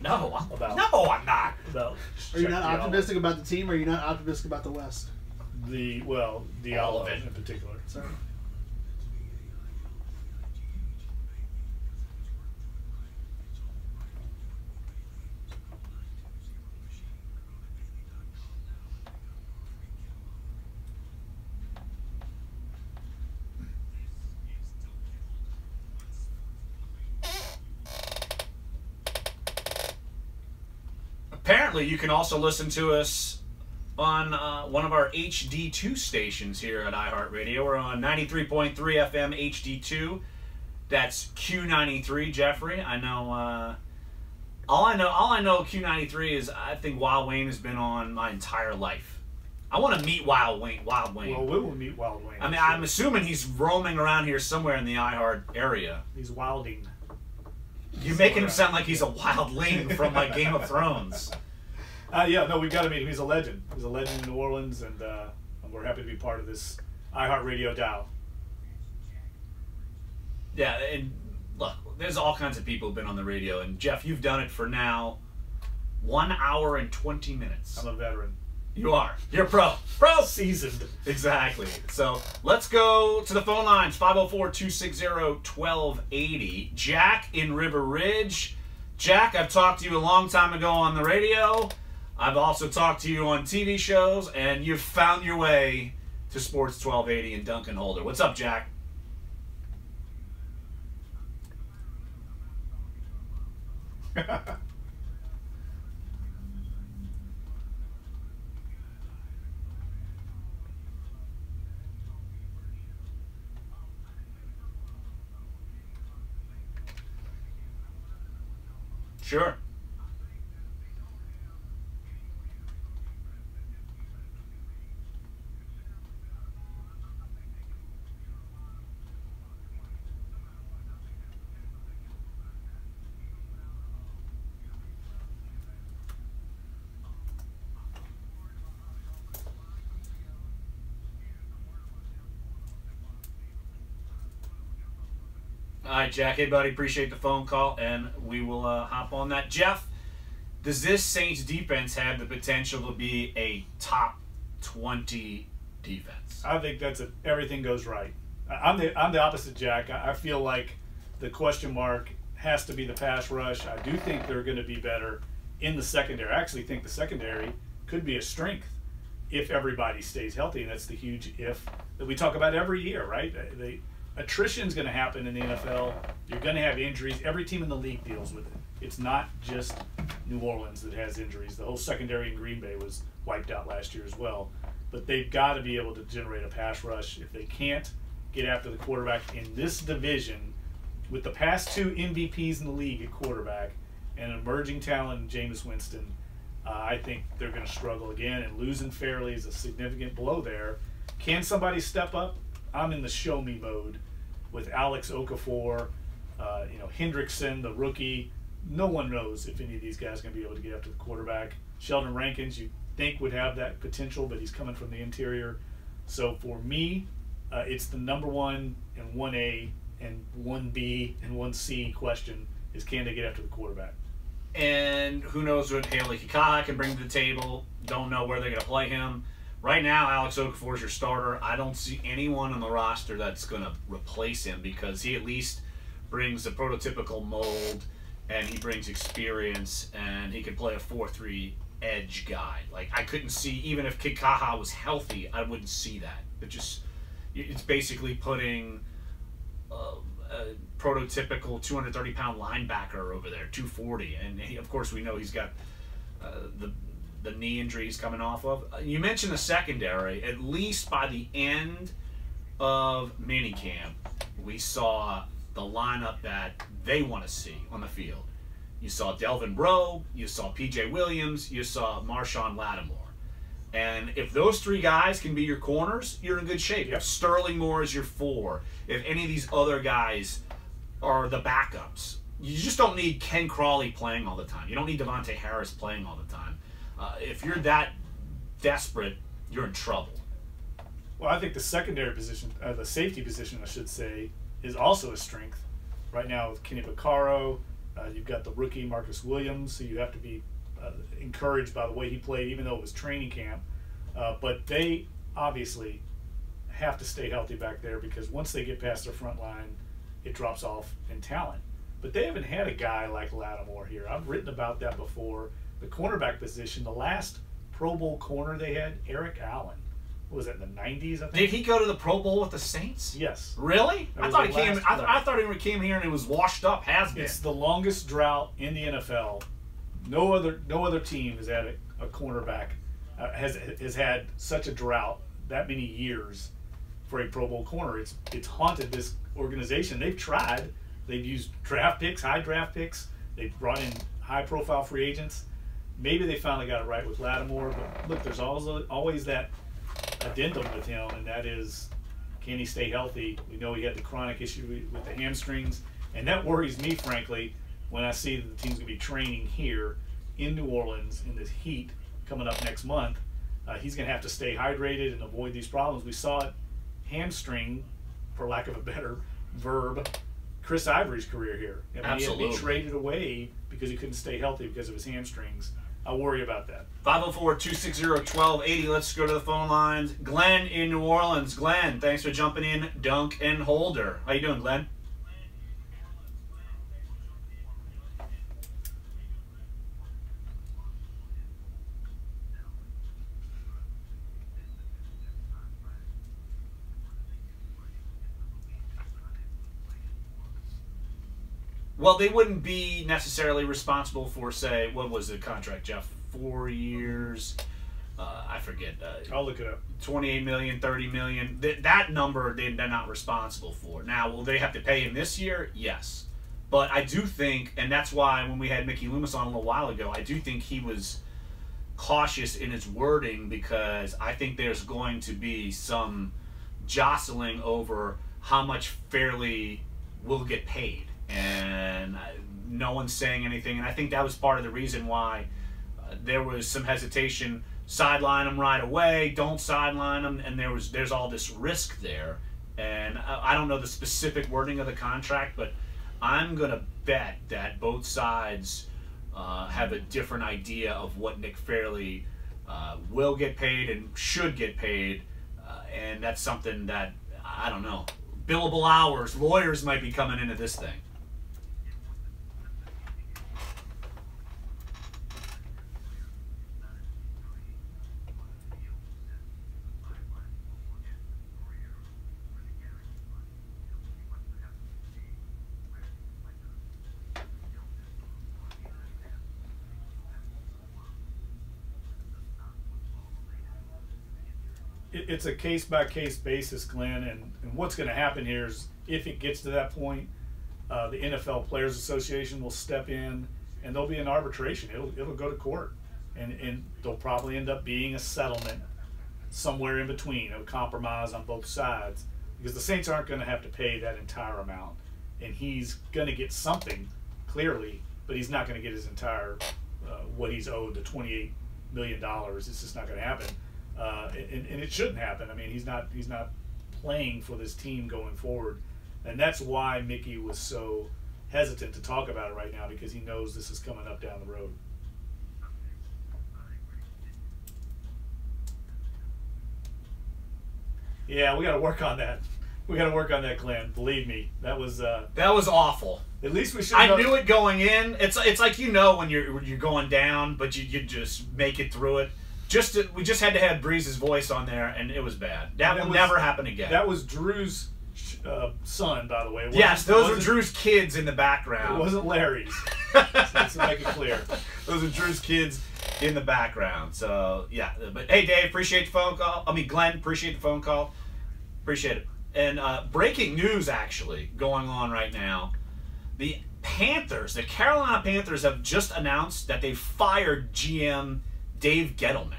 [SPEAKER 1] No, I'm
[SPEAKER 2] About-
[SPEAKER 1] I'm not.
[SPEAKER 2] About
[SPEAKER 5] Are you not
[SPEAKER 2] Jack Diallo.
[SPEAKER 5] optimistic about the team, or are you not optimistic about the West?
[SPEAKER 2] All
[SPEAKER 1] All of
[SPEAKER 2] of
[SPEAKER 1] it.
[SPEAKER 2] in particular.
[SPEAKER 5] Sorry.
[SPEAKER 1] Apparently, you can also listen to us on one of our HD2 stations here at iHeartRadio. We're on 93.3 FM HD2. That's Q93, Jeffrey. I know. All I know Q93 is I think Wild Wayne has been on my entire life. I want to meet Wild Wayne.
[SPEAKER 2] Well, we will meet Wild Wayne.
[SPEAKER 1] I mean, I'm assuming he's roaming around here somewhere in the iHeart area.
[SPEAKER 2] He's wilding.
[SPEAKER 1] You're making him sound like he's a wildling from like Game of Thrones.
[SPEAKER 2] Yeah, no, we've got to meet him. He's a legend. He's a legend in New Orleans, and we're happy to be part of this iHeartRadio DAO.
[SPEAKER 1] Yeah, and look, there's all kinds of people who've been on the radio, and Jeff, you've done it for now 1 hour and 20 minutes.
[SPEAKER 2] I'm a veteran.
[SPEAKER 1] You are. You're pro.
[SPEAKER 2] Seasoned.
[SPEAKER 1] Exactly. So let's go to the phone lines, 504-260-1280. Jack in River Ridge. Jack, I've talked to you a long time ago on the radio. I've also talked to you on TV shows, and you've found your way to Sports 1280 and Duncan Holder. What's up, Jack? Sure. All right, Jack. Hey, buddy. Appreciate the phone call, and we will hop on that. Jeff, does this Saints defense have the potential to be a top 20 defense?
[SPEAKER 2] I think that's it. Everything goes right. I'm the opposite, Jack. I feel like the question mark has to be the pass rush. I do think they're going to be better in the secondary. I actually think the secondary could be a strength if everybody stays healthy, and that's the huge if that we talk about every year, right? Attrition's going to happen in the NFL. You're going to have injuries. Every team in the league deals with it. It's not just New Orleans that has injuries. The whole secondary in Green Bay was wiped out last year as well. But they've got to be able to generate a pass rush. If they can't get after the quarterback in this division, with the past two MVPs in the league at quarterback and an emerging talent in Jameis Winston, I think they're going to struggle again. And losing Fairley is a significant blow there. Can somebody step up? I'm in the show me mode with Alex Okafor, Hendrickson, the rookie. No one knows if any of these guys are going to be able to get after the quarterback. Sheldon Rankins, you think would have that potential, but he's coming from the interior. So for me, it's the number one and 1A and 1B and 1C question is, can they get after the quarterback?
[SPEAKER 1] And who knows what Haley Kikaha can bring to the table. Don't know where they're going to play him. Right now, Alex Okafor is your starter. I don't see anyone on the roster that's going to replace him because he at least brings the prototypical mold and he brings experience and he can play a 4-3 edge guy. Like, I couldn't see, even if Kikaha was healthy, I wouldn't see that. It's basically putting a prototypical 230-pound linebacker over there, 240. And of course, we know he's got the knee injuries coming off of. You mentioned the secondary. At least by the end of minicamp, we saw the lineup that they want to see on the field. You saw Delvin Rowe, you saw P.J. Williams, you saw Marshawn Lattimore. And if those three guys can be your corners, you're in good shape. If Sterling Moore is your 4, if any of these other guys are the backups, you just don't need Ken Crawley playing all the time. You don't need Devontae Harris playing all the time. If you're that desperate, you're in trouble.
[SPEAKER 2] Well, I think the secondary position, the safety position, I should say, is also a strength. Right now with Kenny Vaccaro, you've got the rookie Marcus Williams, so you have to be encouraged by the way he played, even though it was training camp. But they obviously have to stay healthy back there because once they get past their front line, it drops off in talent. But they haven't had a guy like Lattimore here. I've written about that before. The cornerback position, the last Pro Bowl corner they had, Eric Allen. What was that, in the 90s, I think?
[SPEAKER 1] Did he go to the Pro Bowl with the Saints?
[SPEAKER 2] Yes.
[SPEAKER 1] Really? I thought he came here and it was washed up, has been.
[SPEAKER 2] It's the longest drought in the NFL. No other team has had a cornerback, has had such a drought that many years for a Pro Bowl corner. It's haunted this organization. They've tried. They've used draft picks, high draft picks. They've brought in high-profile free agents. Maybe they finally got it right with Lattimore, but look, there's always that addendum with him, and that is, can he stay healthy? We know he had the chronic issue with the hamstrings, and that worries me, frankly, when I see that the team's going to be training here in New Orleans in this heat coming up next month. He's going to have to stay hydrated and avoid these problems. We saw it hamstring, for lack of a better verb, Chris Ivory's career here. I mean,
[SPEAKER 1] Absolutely.
[SPEAKER 2] he had to be traded away because he couldn't stay healthy because of his hamstrings. I worry about that.
[SPEAKER 1] 504-260-1280. Let's go to the phone lines. Glenn in New Orleans. Glenn, thanks for jumping in. Dunk and Holder. How you doing, Glenn? Well, they wouldn't be necessarily responsible for, say, what was the contract, Jeff? 4 years? I forget.
[SPEAKER 2] I'll look it up.
[SPEAKER 1] 28 million, 30 million. That number they're not responsible for. Now, will they have to pay him this year? Yes. But I do think, and that's why when we had Mickey Loomis on a little while ago, I do think he was cautious in his wording, because I think there's going to be some jostling over how much Fairley will get paid. And no one's saying anything. And I think that was part of the reason why there was some hesitation. Sideline him right away, don't sideline him, and there's all this risk there. And I don't know the specific wording of the contract, but I'm going to bet that both sides have a different idea of what Nick Fairley will get paid and should get paid. And that's something that, I don't know, billable hours, lawyers might be coming into this thing.
[SPEAKER 2] It's a case-by-case basis, Glenn, and what's going to happen here is, if it gets to that point, the NFL Players Association will step in, and there'll be an arbitration. It'll go to court, and there'll probably end up being a settlement somewhere in between, a compromise on both sides, because the Saints aren't going to have to pay that entire amount, and he's going to get something, clearly, but he's not going to get his entire what he's owed, the $28 million. It's just not going to happen. And it shouldn't happen. I mean, he's not playing for this team going forward, and that's why Mickey was so hesitant to talk about it right now, because he knows this is coming up down the road. Yeah, we got to work on that. We got to work on that, Glenn. Believe me, that was
[SPEAKER 1] awful.
[SPEAKER 2] At least we should.
[SPEAKER 1] I knew it going in. It's like, you know, when you're going down, but you just make it through it. We just had to have Breeze's voice on there, and it was bad. That will never happen again.
[SPEAKER 2] That was Drew's son, by the way.
[SPEAKER 1] Yes, those were Drew's kids in the background.
[SPEAKER 2] It wasn't Larry's. Let's make it clear.
[SPEAKER 1] Those are Drew's kids in the background. So, yeah. But, hey, Dave, appreciate the phone call. I mean, Glenn, appreciate the phone call. Appreciate it. And breaking news, actually, going on right now. The Carolina Panthers have just announced that they fired GM Dave Gettleman.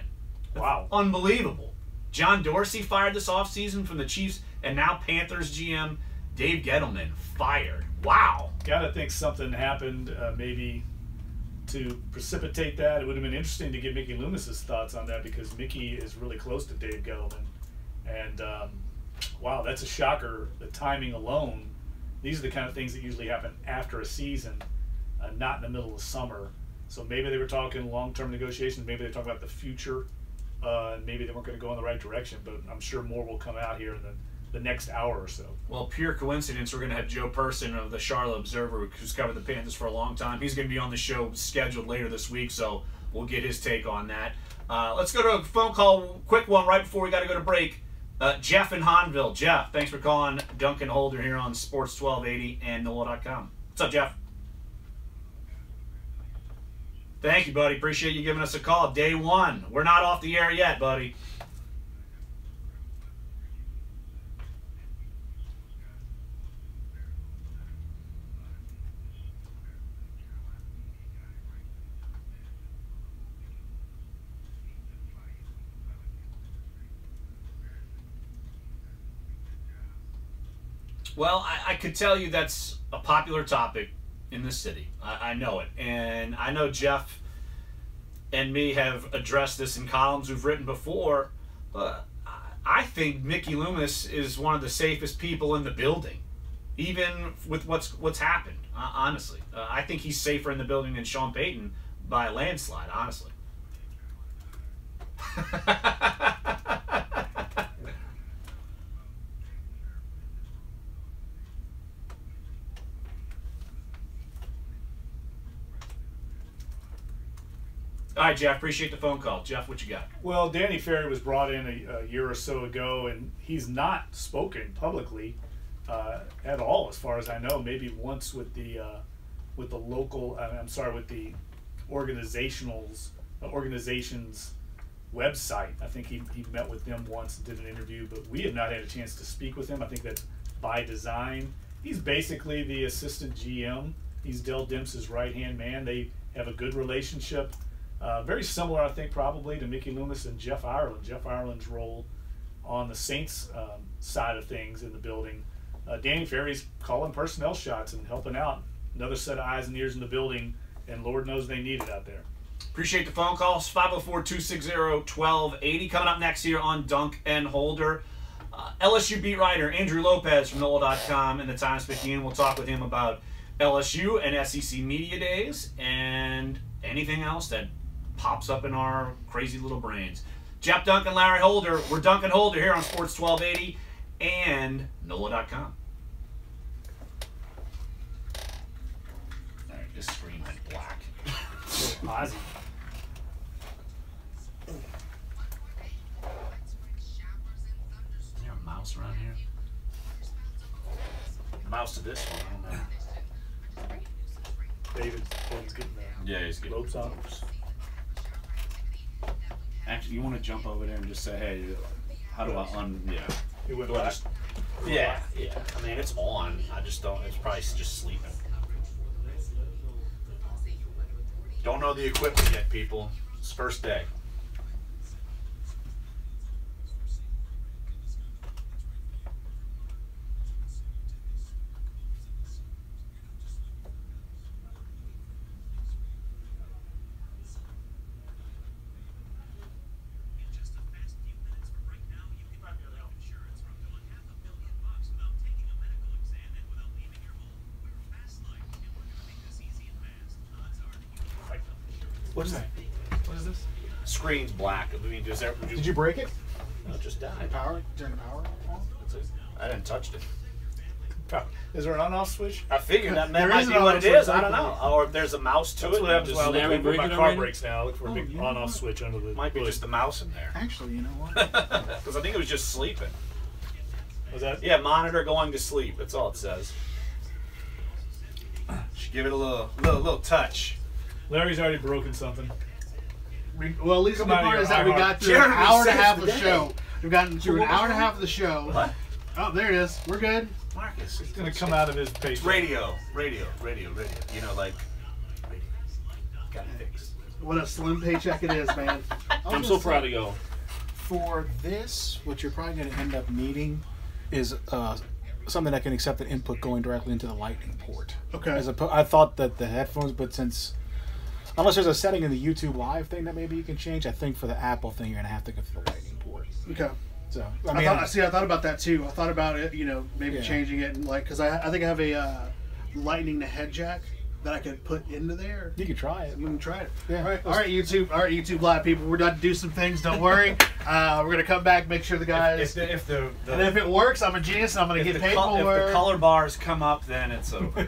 [SPEAKER 2] Wow.
[SPEAKER 1] Unbelievable. John Dorsey fired this offseason from the Chiefs, and now Panthers GM Dave Gettleman fired. Wow.
[SPEAKER 2] Gotta think something happened maybe to precipitate that. It would have been interesting to get Mickey Loomis's thoughts on that, because Mickey is really close to Dave Gettleman. And wow, that's a shocker. The timing alone. These are the kind of things that usually happen after a season, not in the middle of summer. So maybe they were talking long-term negotiations. Maybe they're talking about the future. Maybe they weren't going to go in the right direction. But I'm sure more will come out here in the next hour or so.
[SPEAKER 1] Well, pure coincidence, we're going to have Joe Person of the Charlotte Observer, who's covered the Panthers for a long time. He's going to be on the show scheduled later this week, so we'll get his take on that. Let's go to a phone call, quick one right before we got to go to break. Jeff in Hahnville. Jeff, thanks for calling Duncan Holder here on Sports 1280 and NOLA.com. What's up, Jeff? Thank you, buddy. Appreciate you giving us a call. Day one. We're not off the air yet, buddy. Well, I could tell you that's a popular topic in the city. I know it. And I know Jeff and me have addressed this in columns we've written before, but I think Mickey Loomis is one of the safest people in the building, even with what's happened, honestly. I think he's safer in the building than Sean Payton by a landslide, honestly. All right, Jeff, appreciate the phone call. Jeff, what you got?
[SPEAKER 2] Well, Danny Ferry was brought in a year or so ago, and he's not spoken publicly at all, as far as I know. Maybe once with the local. With the organization's website. I think he met with them once and did an interview, but we have not had a chance to speak with him. I think that's by design. He's basically the assistant GM. He's Dell Dempsey's right-hand man. They have a good relationship. Very similar, I think, probably to Mickey Loomis and Jeff Ireland. Jeff Ireland's role on the Saints side of things in the building. Danny Ferry's calling personnel shots and helping out. Another set of eyes and ears in the building, and Lord knows they need it out there.
[SPEAKER 1] Appreciate the phone calls. 504-260-1280. Coming up next here on Dunc and Holder. LSU beat writer Andrew Lopez from NOLA.com and the Times-Picayune. We'll talk with him about LSU and SEC Media Days and anything else that pops up in our crazy little brains. Jeff Duncan, Larry Holder. We're Dunc and Holder here on Sports 1280 and NOLA.com. All right, this screen went black.
[SPEAKER 2] So Ozzy.
[SPEAKER 1] Is there a mouse around here? Mouse to this one, I don't know.
[SPEAKER 2] David's getting there.
[SPEAKER 1] Yeah, he's getting
[SPEAKER 2] Ropes on.
[SPEAKER 1] Actually, you want to jump over there and just say, hey, how do I yeah.
[SPEAKER 2] It went
[SPEAKER 1] Do I
[SPEAKER 2] black.
[SPEAKER 1] just- yeah. I mean, it's on. I just don't, it's probably just sleeping. Don't know the equipment yet, people. It's first day.
[SPEAKER 7] What's that? What is this?
[SPEAKER 1] Screen's black. I mean,
[SPEAKER 7] Did you break it?
[SPEAKER 1] No, it just died.
[SPEAKER 7] Power? Turn the power on?
[SPEAKER 1] That's it. I didn't touch it.
[SPEAKER 2] Is there an on-off switch?
[SPEAKER 1] I figured that
[SPEAKER 7] There
[SPEAKER 1] might
[SPEAKER 7] is
[SPEAKER 1] be
[SPEAKER 7] an
[SPEAKER 1] what it
[SPEAKER 7] on-off
[SPEAKER 1] is.
[SPEAKER 7] switch,
[SPEAKER 1] I don't know. Or if there's a mouse to
[SPEAKER 2] That's
[SPEAKER 1] it.
[SPEAKER 2] what happens
[SPEAKER 1] just
[SPEAKER 2] when I look
[SPEAKER 4] Larry
[SPEAKER 2] when my
[SPEAKER 4] breaking
[SPEAKER 2] car
[SPEAKER 4] already?
[SPEAKER 2] breaks now. I look for a big
[SPEAKER 7] yeah.
[SPEAKER 2] on-off switch under the
[SPEAKER 1] might be
[SPEAKER 2] hood.
[SPEAKER 1] just the mouse in there.
[SPEAKER 7] Actually, you know what?
[SPEAKER 1] Because I think it was just sleeping.
[SPEAKER 2] Was that?
[SPEAKER 1] Yeah, monitor going to sleep. That's all it says. Should give it a little touch.
[SPEAKER 2] Larry's already broken something.
[SPEAKER 5] Well, at least the
[SPEAKER 2] Come out of
[SPEAKER 5] part
[SPEAKER 2] your
[SPEAKER 5] is that we
[SPEAKER 2] iHeart.
[SPEAKER 5] got through
[SPEAKER 1] Jeremy
[SPEAKER 5] an hour and a
[SPEAKER 1] saves
[SPEAKER 5] half
[SPEAKER 1] the
[SPEAKER 5] of the
[SPEAKER 1] day.
[SPEAKER 5] show. We've gotten through an
[SPEAKER 1] what was
[SPEAKER 5] hour and a
[SPEAKER 1] wrong?
[SPEAKER 5] half of the show.
[SPEAKER 1] What?
[SPEAKER 5] Oh, there it is. We're good.
[SPEAKER 1] Marcus.
[SPEAKER 2] It's going to come out of his paycheck.
[SPEAKER 1] Radio. You know, like, got it fixed.
[SPEAKER 5] What a slim paycheck it is, man.
[SPEAKER 4] I'm so proud of y'all.
[SPEAKER 7] For this, what you're probably going to end up needing is something that can accept an input going directly into the lightning port.
[SPEAKER 5] Okay.
[SPEAKER 7] I thought that the headphones, but unless there's a setting in the YouTube Live thing that maybe you can change, I think for the Apple thing you're going to have to go through the lightning port.
[SPEAKER 5] Okay.
[SPEAKER 7] So
[SPEAKER 5] I thought about that too. I thought about it, maybe
[SPEAKER 7] Yeah.
[SPEAKER 5] changing it, and because I think I have a lightning to head jack that I could put into there.
[SPEAKER 7] you could try it.
[SPEAKER 5] You can try it.
[SPEAKER 7] Yeah.
[SPEAKER 5] All right, YouTube Live people. We're about to do some things. Don't worry. We're gonna come back, make sure the guys.
[SPEAKER 1] If the
[SPEAKER 5] and if it works, I'm a genius. And I'm gonna get paid for
[SPEAKER 1] if
[SPEAKER 5] it.
[SPEAKER 1] the color bars come up, then it's over.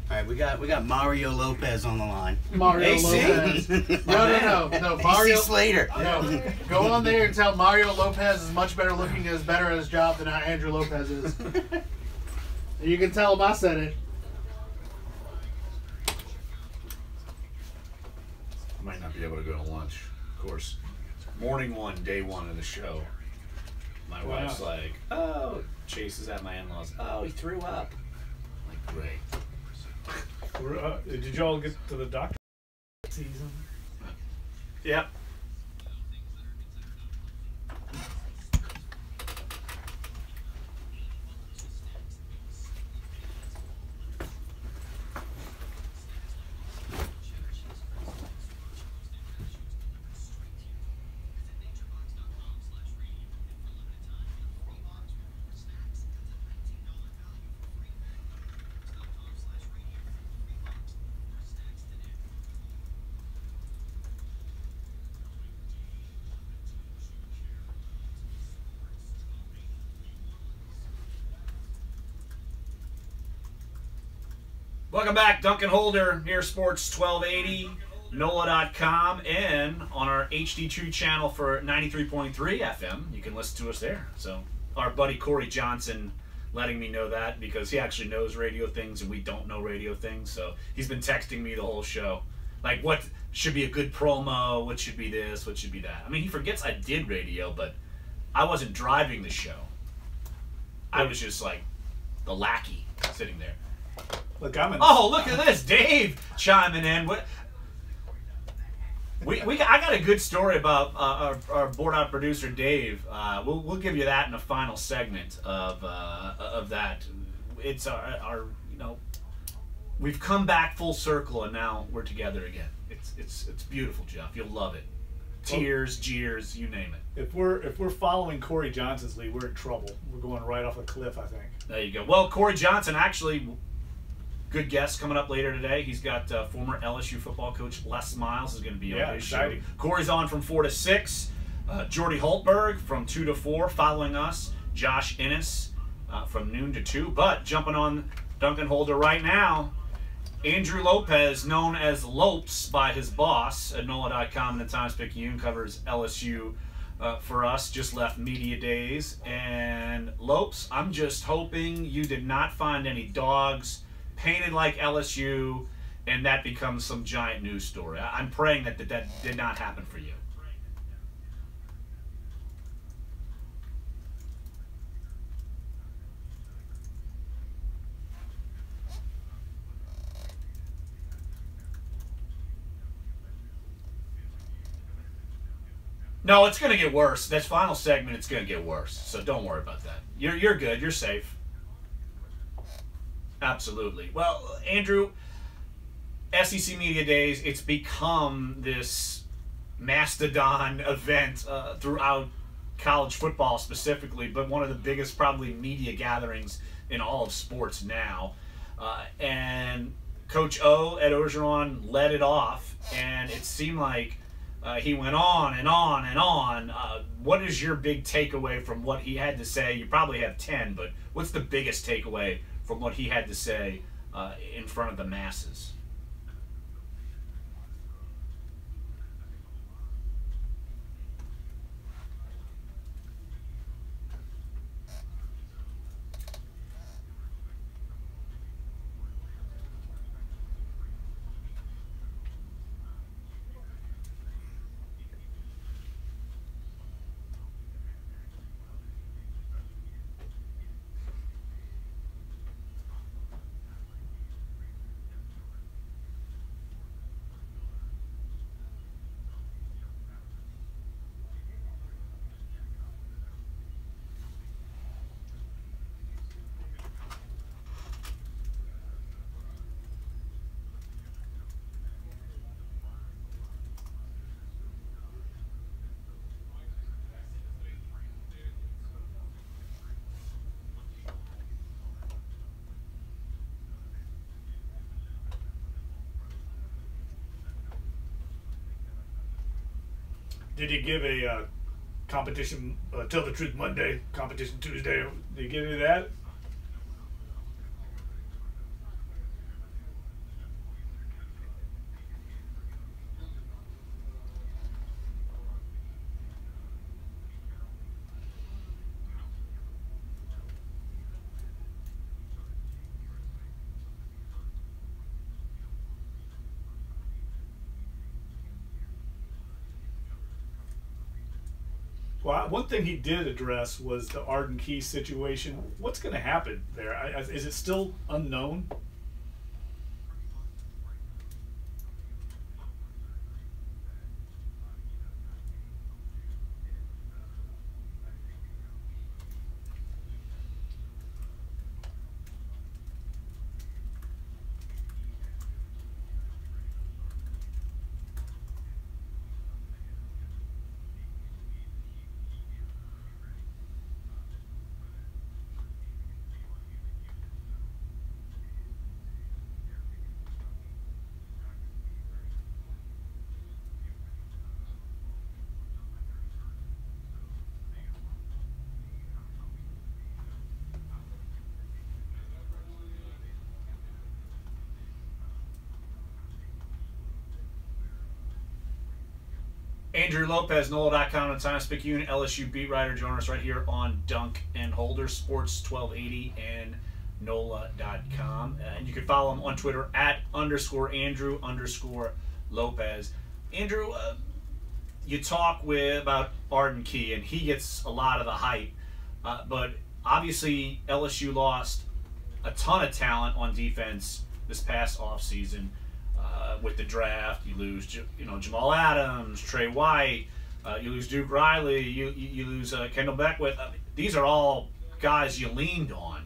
[SPEAKER 3] All right, we got Mario Lopez on the line.
[SPEAKER 5] Mario
[SPEAKER 1] AC.
[SPEAKER 5] Lopez. No. Mario
[SPEAKER 3] AC Slater.
[SPEAKER 5] No, go on there and tell Mario Lopez is much better looking, is better at his job than Andrew Lopez is. You can tell him I said it.
[SPEAKER 1] Might not be able to go to lunch, of course. Morning one, day one of the show. My
[SPEAKER 2] Why
[SPEAKER 1] wife's
[SPEAKER 2] not?
[SPEAKER 1] like, "Oh, Chase is at my in-laws. Oh, he threw up." I'm like, great.
[SPEAKER 2] Did y'all get to the doctor season?
[SPEAKER 1] Yep. Welcome back, Duncan Holder here, Sports 1280, NOLA.com, and on our HD2 channel for 93.3 FM. You can listen to us there. So our buddy Corey Johnson letting me know that because he actually knows radio things and we don't know radio things. So he's been texting me the whole show. Like, what should be a good promo? What should be this? What should be that? I mean, he forgets I did radio, but I wasn't driving the show. I was just like the lackey sitting there.
[SPEAKER 2] Look,
[SPEAKER 1] oh, look at this, Dave chiming in. What? I got a good story about our board-out producer Dave. We'll give you that in the final segment of that. It's our we've come back full circle and now we're together again. It's beautiful, Jeff. You'll love it. Tears, jeers, you name it.
[SPEAKER 2] If we're following Corey Johnson's lead, we're in trouble. We're going right off a cliff, I think.
[SPEAKER 1] There you go. Well, Corey Johnson actually. Good guest coming up later today. He's got former LSU football coach Les Miles is going to be on his
[SPEAKER 2] exciting
[SPEAKER 1] show. Corey's on from 4 to 6. Jordy Holtberg from 2 to 4 following us. Josh Innes from noon to 2. But jumping on Duncan Holder right now, Andrew Lopez, known as Lopes by his boss at NOLA.com and the Times-Picayune, covers LSU for us, just left media days. And Lopes, I'm just hoping you did not find any dogs painted like LSU, and that becomes some giant news story. I'm praying that did not happen for you. No, it's going to get worse. This final segment, it's going to get worse. So don't worry about that. You're good. You're safe. Absolutely. Well, Andrew, SEC Media Days, it's become this mastodon event throughout college football specifically, but one of the biggest probably media gatherings in all of sports now. And Coach O at Orgeron led it off, and it seemed like he went on and on and on. What is your big takeaway from what he had to say? You probably have 10, but what's the biggest takeaway from what he had to say in front of the masses?
[SPEAKER 2] Did you give a competition, Tell the Truth Monday, competition Tuesday? Did you give me that? Well, one thing he did address was the Arden Key situation. What's going to happen there? Is it still unknown?
[SPEAKER 1] Andrew Lopez, NOLA.com and times-picayune LSU beat writer. Join us right here on Dunc and Holder, Sports 1280 and NOLA.com. And you can follow him on Twitter at _Andrew_Lopez. Andrew, you talk about Arden Key, and he gets a lot of the hype. But obviously, LSU lost a ton of talent on defense this past offseason. With the draft, you lose, Jamal Adams, Trey White, you lose Duke Riley, you lose Kendall Beckwith. These are all guys you leaned on.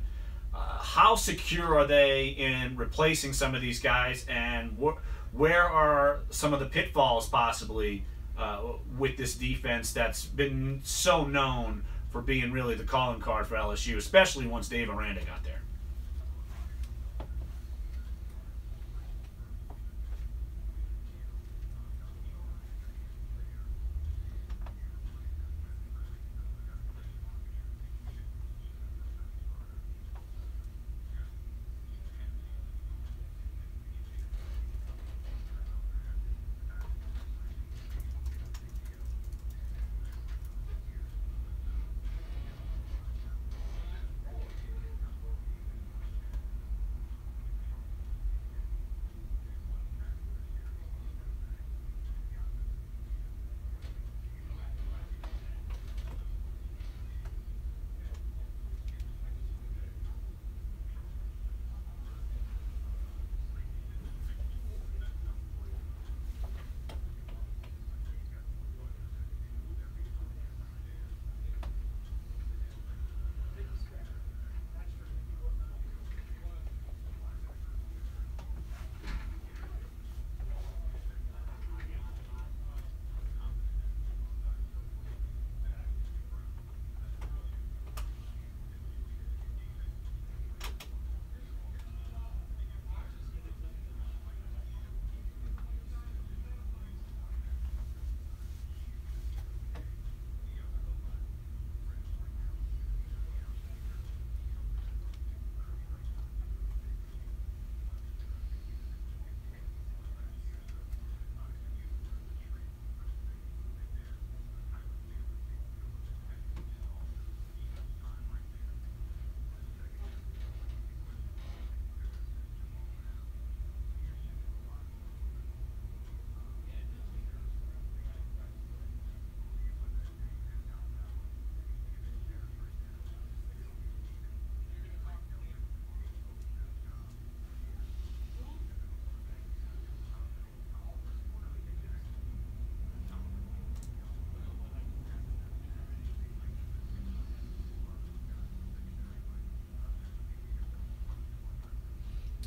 [SPEAKER 1] How secure are they in replacing some of these guys, and where are some of the pitfalls possibly with this defense that's been so known for being really the calling card for LSU, especially once Dave Aranda got there?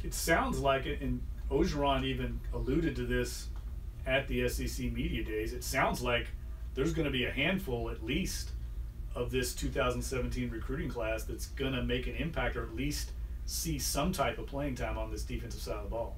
[SPEAKER 2] It sounds like it, and Orgeron even alluded to this at the SEC Media Days. It sounds like there's going to be a handful, at least, of this 2017 recruiting class that's going to make an impact, or at least see some type of playing time on this defensive side of the ball.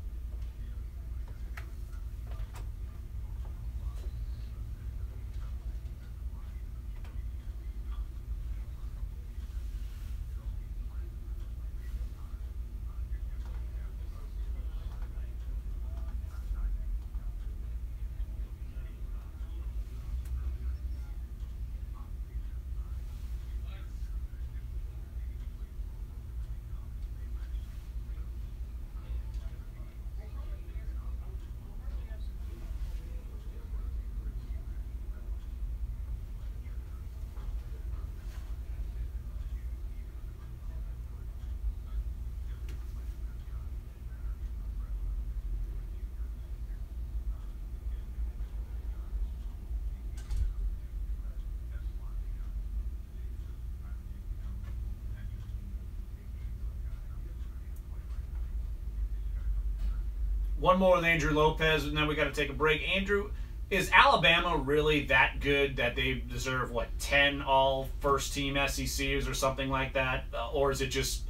[SPEAKER 1] One more with Andrew Lopez, and then we got to take a break. Andrew, is Alabama really that good that they deserve, 10 all first-team SECs or something like that? Or is it just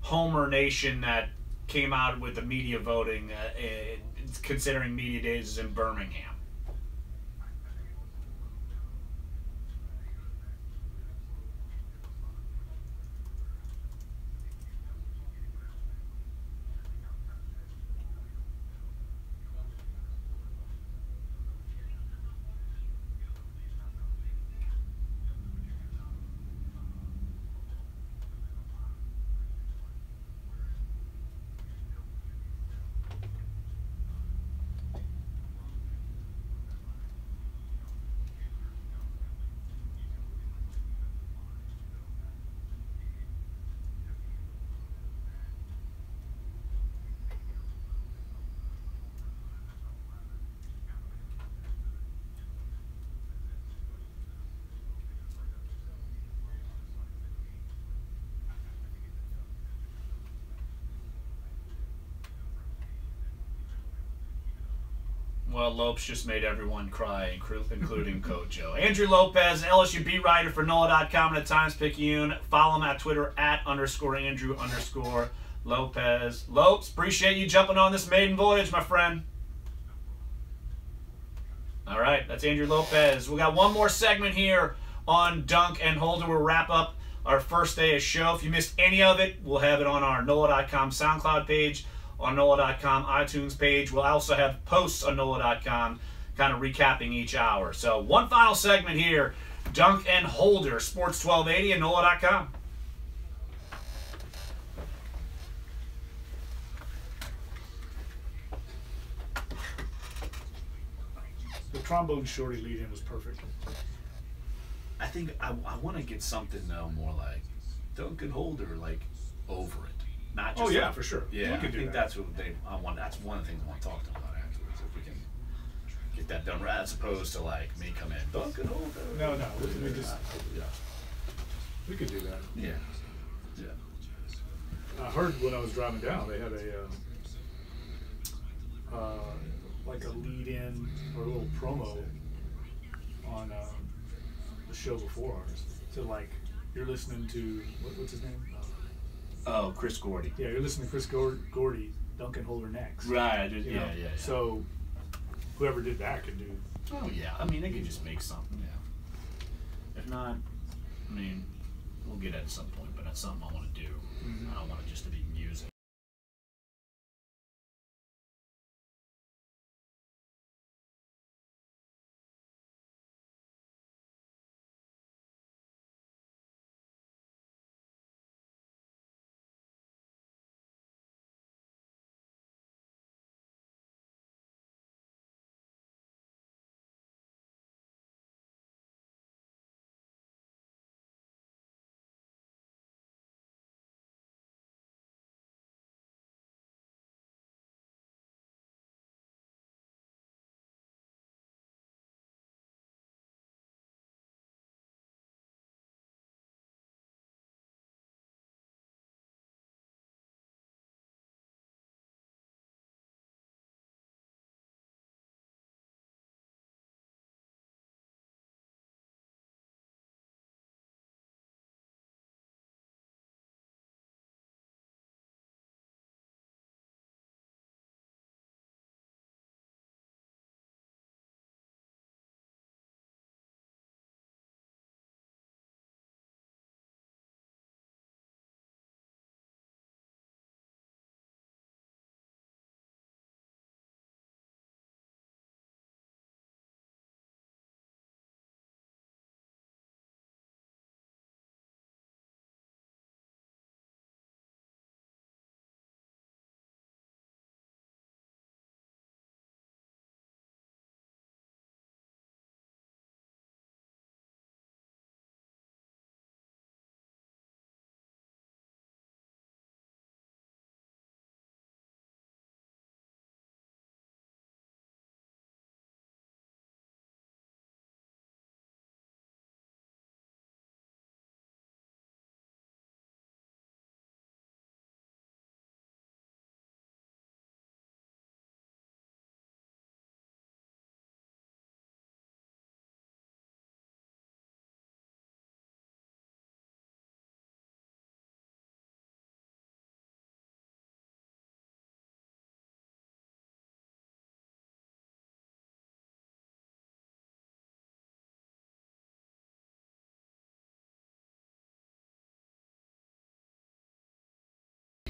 [SPEAKER 1] Homer Nation that came out with the media voting, considering media days is in Birmingham? Well, Lopes just made everyone cry, including Coach Joe. Andrew Lopez, LSU beat writer for NOLA.com and at times-picayune. Follow him at Twitter @_Andrew_Lopez. Lopes, appreciate you jumping on this maiden voyage, my friend. All right, that's Andrew Lopez. We got one more segment here on Dunc and Holder. We'll wrap up our first day of show. If you missed any of it, we'll have it on our NOLA.com SoundCloud page, on NOLA.com iTunes page. We'll also have posts on NOLA.com kind of recapping each hour. So one final segment here, Dunc and Holder, Sports 1280 and NOLA.com.
[SPEAKER 2] The trombone shorty lead-in was perfect.
[SPEAKER 1] I think I want to get something more like Duncan Holder, like over it. Not just
[SPEAKER 2] for sure.
[SPEAKER 1] Yeah,
[SPEAKER 2] we can
[SPEAKER 1] I
[SPEAKER 2] do
[SPEAKER 1] think
[SPEAKER 2] that.
[SPEAKER 1] that's what I want. That's one of the things I want to talk to them about afterwards. If we can get that done right, as opposed to like me come in, Duncan Holder.
[SPEAKER 2] No, we could do that.
[SPEAKER 1] Yeah.
[SPEAKER 2] I heard when I was driving down, they had a like a lead-in or a little promo on the show before ours. So like you're listening to what's his name?
[SPEAKER 1] Oh, Chris Gordy.
[SPEAKER 2] Yeah, you're listening to Chris Gordy, Duncan Holder next.
[SPEAKER 1] Right. I did,
[SPEAKER 2] You know?
[SPEAKER 1] yeah.
[SPEAKER 2] So whoever did that could do.
[SPEAKER 1] Oh yeah. I mean, they could just make something. Yeah. If not, I mean, we'll get it at some point. But that's something I want to do.
[SPEAKER 2] Mm-hmm.
[SPEAKER 1] I don't want it just to be music.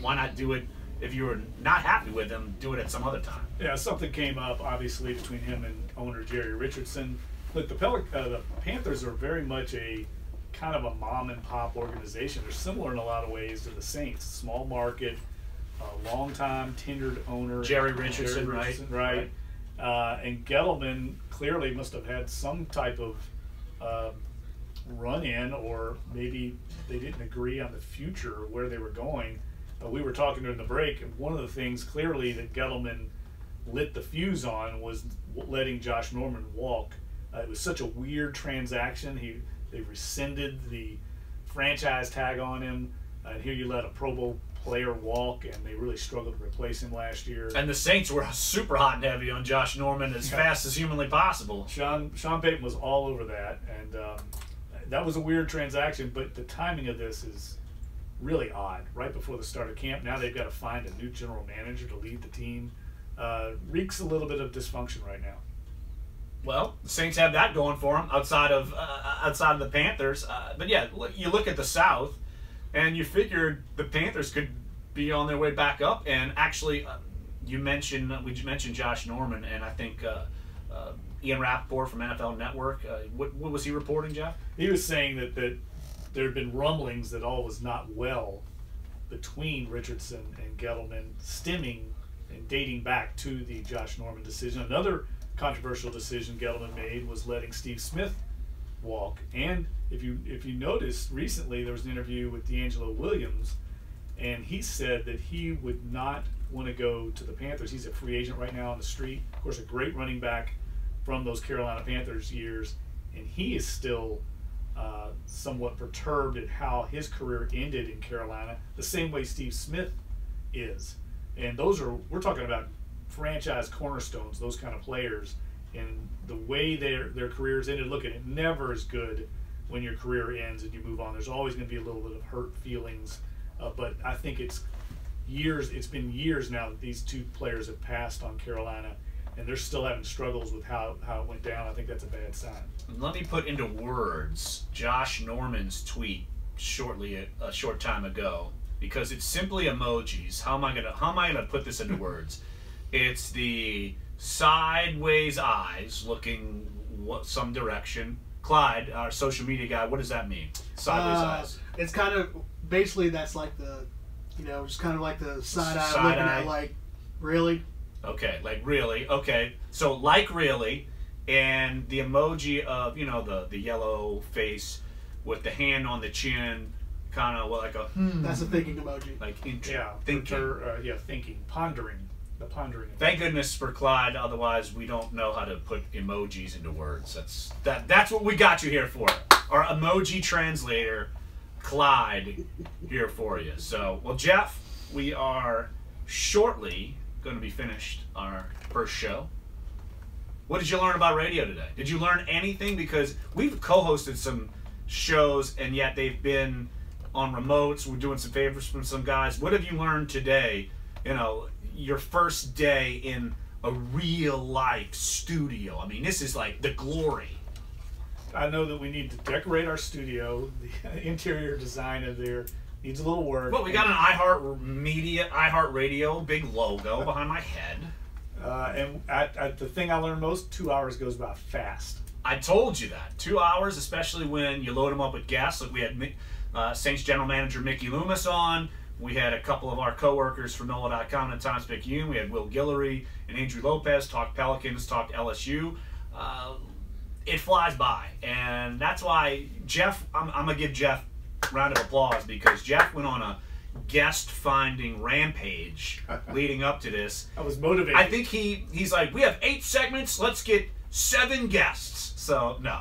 [SPEAKER 1] Why not do it if you were not happy with him? Do it at some other time.
[SPEAKER 2] Yeah, something came up obviously between him and owner Jerry Richardson. Look, the Panthers are very much a kind of a mom and pop organization. They're similar in a lot of ways to the Saints. Small market, long-time tenured owner
[SPEAKER 1] Jerry Richardson, right?
[SPEAKER 2] And Gettleman clearly must have had some type of run-in, or maybe they didn't agree on the future of where they were going. We were talking during the break, and one of the things clearly that Gettleman lit the fuse on was letting Josh Norman walk. It was such a weird transaction. They rescinded the franchise tag on him, and here you let a Pro Bowl player walk, and they really struggled to replace him last year.
[SPEAKER 1] And the Saints were super hot and heavy on Josh Norman as fast as humanly possible.
[SPEAKER 2] Sean Payton was all over that, and that was a weird transaction, but the timing of this is really odd. Right before the start of camp, now they've got to find a new general manager to lead the team. Reeks a little bit of dysfunction right now.
[SPEAKER 1] Well, the Saints have that going for them outside of the Panthers. But yeah, you look at the South, and you figured the Panthers could be on their way back up. And actually, we mentioned Josh Norman, and I think Ian Rappaport from NFL Network. What was he reporting, Jeff?
[SPEAKER 2] He was saying that there had been rumblings that all was not well between Richardson and Gettleman, stemming and dating back to the Josh Norman decision. Another controversial decision Gettleman made was letting Steve Smith walk. And if you noticed recently, there was an interview with D'Angelo Williams, and he said that he would not want to go to the Panthers. He's a free agent right now on the street. Of course, a great running back from those Carolina Panthers years, and he is still somewhat perturbed at how his career ended in Carolina, the same way Steve Smith is. And we're talking about franchise cornerstones, those kind of players, and the way their careers ended. Look, it never is good when your career ends and you move on. There's always going to be a little bit of hurt feelings, but I think it's been years now that these two players have passed on Carolina, and they're still having struggles with how it went down. I think that's a bad sign.
[SPEAKER 1] Let me put into words Josh Norman's tweet a short time ago, because it's simply emojis. How am I gonna put this into words? It's the sideways eyes looking some direction. Clyde, our social media guy, what does that mean? Sideways eyes.
[SPEAKER 5] It's kind of basically that's like the, just kind of like the side eye looking at like, really.
[SPEAKER 1] Okay, like really. Okay, so like really, and the emoji of the yellow face with the hand on the chin, kind of like a.
[SPEAKER 5] That's a thinking emoji.
[SPEAKER 1] Like
[SPEAKER 2] thinking. Thinking, pondering. The pondering.
[SPEAKER 1] Thank goodness for Clyde. Otherwise, we don't know how to put emojis into words. That's what we got you here for. Our emoji translator, Clyde, here for you. So, well, Jeff, we are shortly going to be finished our first show. What did you learn about radio today? Did you learn anything? Because we've co-hosted some shows, and yet they've been on remotes. We're doing some favors from some guys. What have you learned today? Your first day in a real-life studio. I mean, this is like the glory.
[SPEAKER 2] I know that we need to decorate our studio. The interior design of there needs a little work.
[SPEAKER 1] Well, we got an iHeartRadio big logo behind my head.
[SPEAKER 2] And the thing I learned most, 2 hours goes by fast.
[SPEAKER 1] I told you that. 2 hours, especially when you load them up with guests. Like we had Saints general manager Mickey Loomis on. We had a couple of our coworkers from NOLA.com and times-picayune. We had Will Guillory and Andrew Lopez talk Pelicans, talk LSU. It flies by, and that's why Jeff. I'm gonna give Jeff a round of applause, because Jeff went on a guest-finding rampage leading up to this.
[SPEAKER 2] I was motivated.
[SPEAKER 1] I think he's like, we have 8 segments. Let's get 7 guests. So no,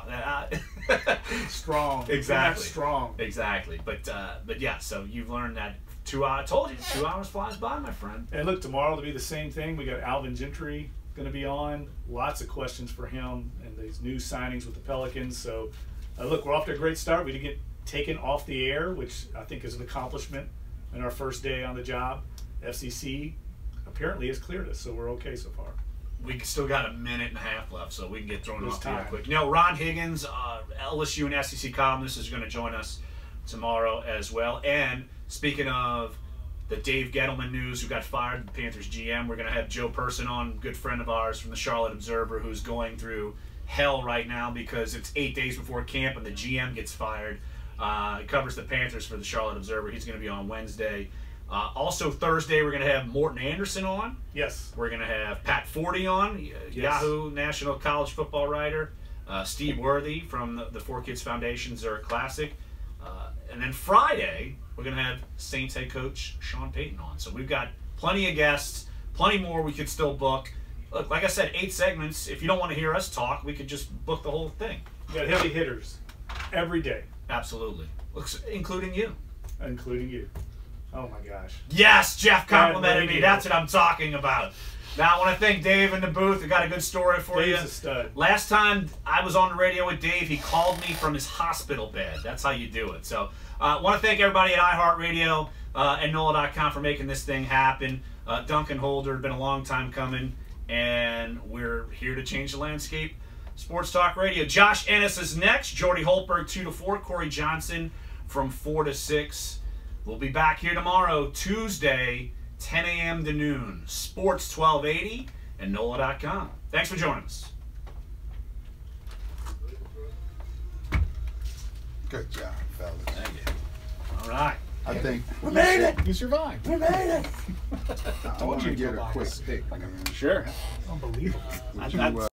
[SPEAKER 2] strong.
[SPEAKER 1] Exactly.
[SPEAKER 2] Strong.
[SPEAKER 1] Exactly. But yeah. So you've learned that 2 hours. I told you, 2 hours flies by, my friend.
[SPEAKER 2] And look, tomorrow will be the same thing. We got Alvin Gentry going to be on. Lots of questions for him and these new signings with the Pelicans. So look, we're off to a great start. We didn't get taken off the air, which I think is an accomplishment in our first day on the job. FCC apparently has cleared us, so we're okay so far.
[SPEAKER 1] We still got a minute and a half left, so we can get thrown
[SPEAKER 2] There's
[SPEAKER 1] off
[SPEAKER 2] time.
[SPEAKER 1] real quick. Ron Higgins, LSU and SEC columnist, is going to join us tomorrow as well. And speaking of the Dave Gettleman news, who got fired, the Panthers GM, we're going to have Joe Person on, good friend of ours from the Charlotte Observer, who's going through hell right now because it's 8 days before camp and the GM gets fired. He covers the Panthers for the Charlotte Observer. He's going to be on Wednesday. Also Thursday, we're going to have Morton Anderson on.
[SPEAKER 2] Yes.
[SPEAKER 1] We're going to have Pat Forty on, Yahoo National College Football writer. Steve Worthy from the 4Kids Foundation, Zurich Classic. And then Friday, we're going to have Saints head coach Sean Payton on. So we've got plenty of guests, plenty more we could still book. Look, like I said, 8 segments. If you don't want to hear us talk, we could just book the whole thing.
[SPEAKER 2] We got heavy hitters every day.
[SPEAKER 1] Absolutely. Looks, including you.
[SPEAKER 2] Including you. Oh my gosh.
[SPEAKER 1] Yes, Jeff complimented me.
[SPEAKER 2] radio.
[SPEAKER 1] That's what I'm talking about. Now, I want to thank Dave in the booth. I got a good story for
[SPEAKER 2] Dave's
[SPEAKER 1] you.
[SPEAKER 2] a stud.
[SPEAKER 1] Last time I was on the radio with Dave, he called me from his hospital bed. That's how you do it. So I want to thank everybody at iHeartRadio and NOLA.com for making this thing happen. Duncan Holder, been a long time coming, and we're here to change the landscape. Sports Talk Radio. Josh Ennis is next. Jordy Holtberg, 2 to 4. Corey Johnson from 4 to 6. We'll be back here tomorrow, Tuesday, 10 a.m. to noon. Sports 1280 and NOLA.com. Thanks for joining us.
[SPEAKER 6] Good job, fellas.
[SPEAKER 1] Thank you. All right.
[SPEAKER 6] I think
[SPEAKER 7] We made it. You survived.
[SPEAKER 5] We made it.
[SPEAKER 6] I want to get a quick pick.
[SPEAKER 7] Sure.
[SPEAKER 2] Unbelievable.
[SPEAKER 6] Would you,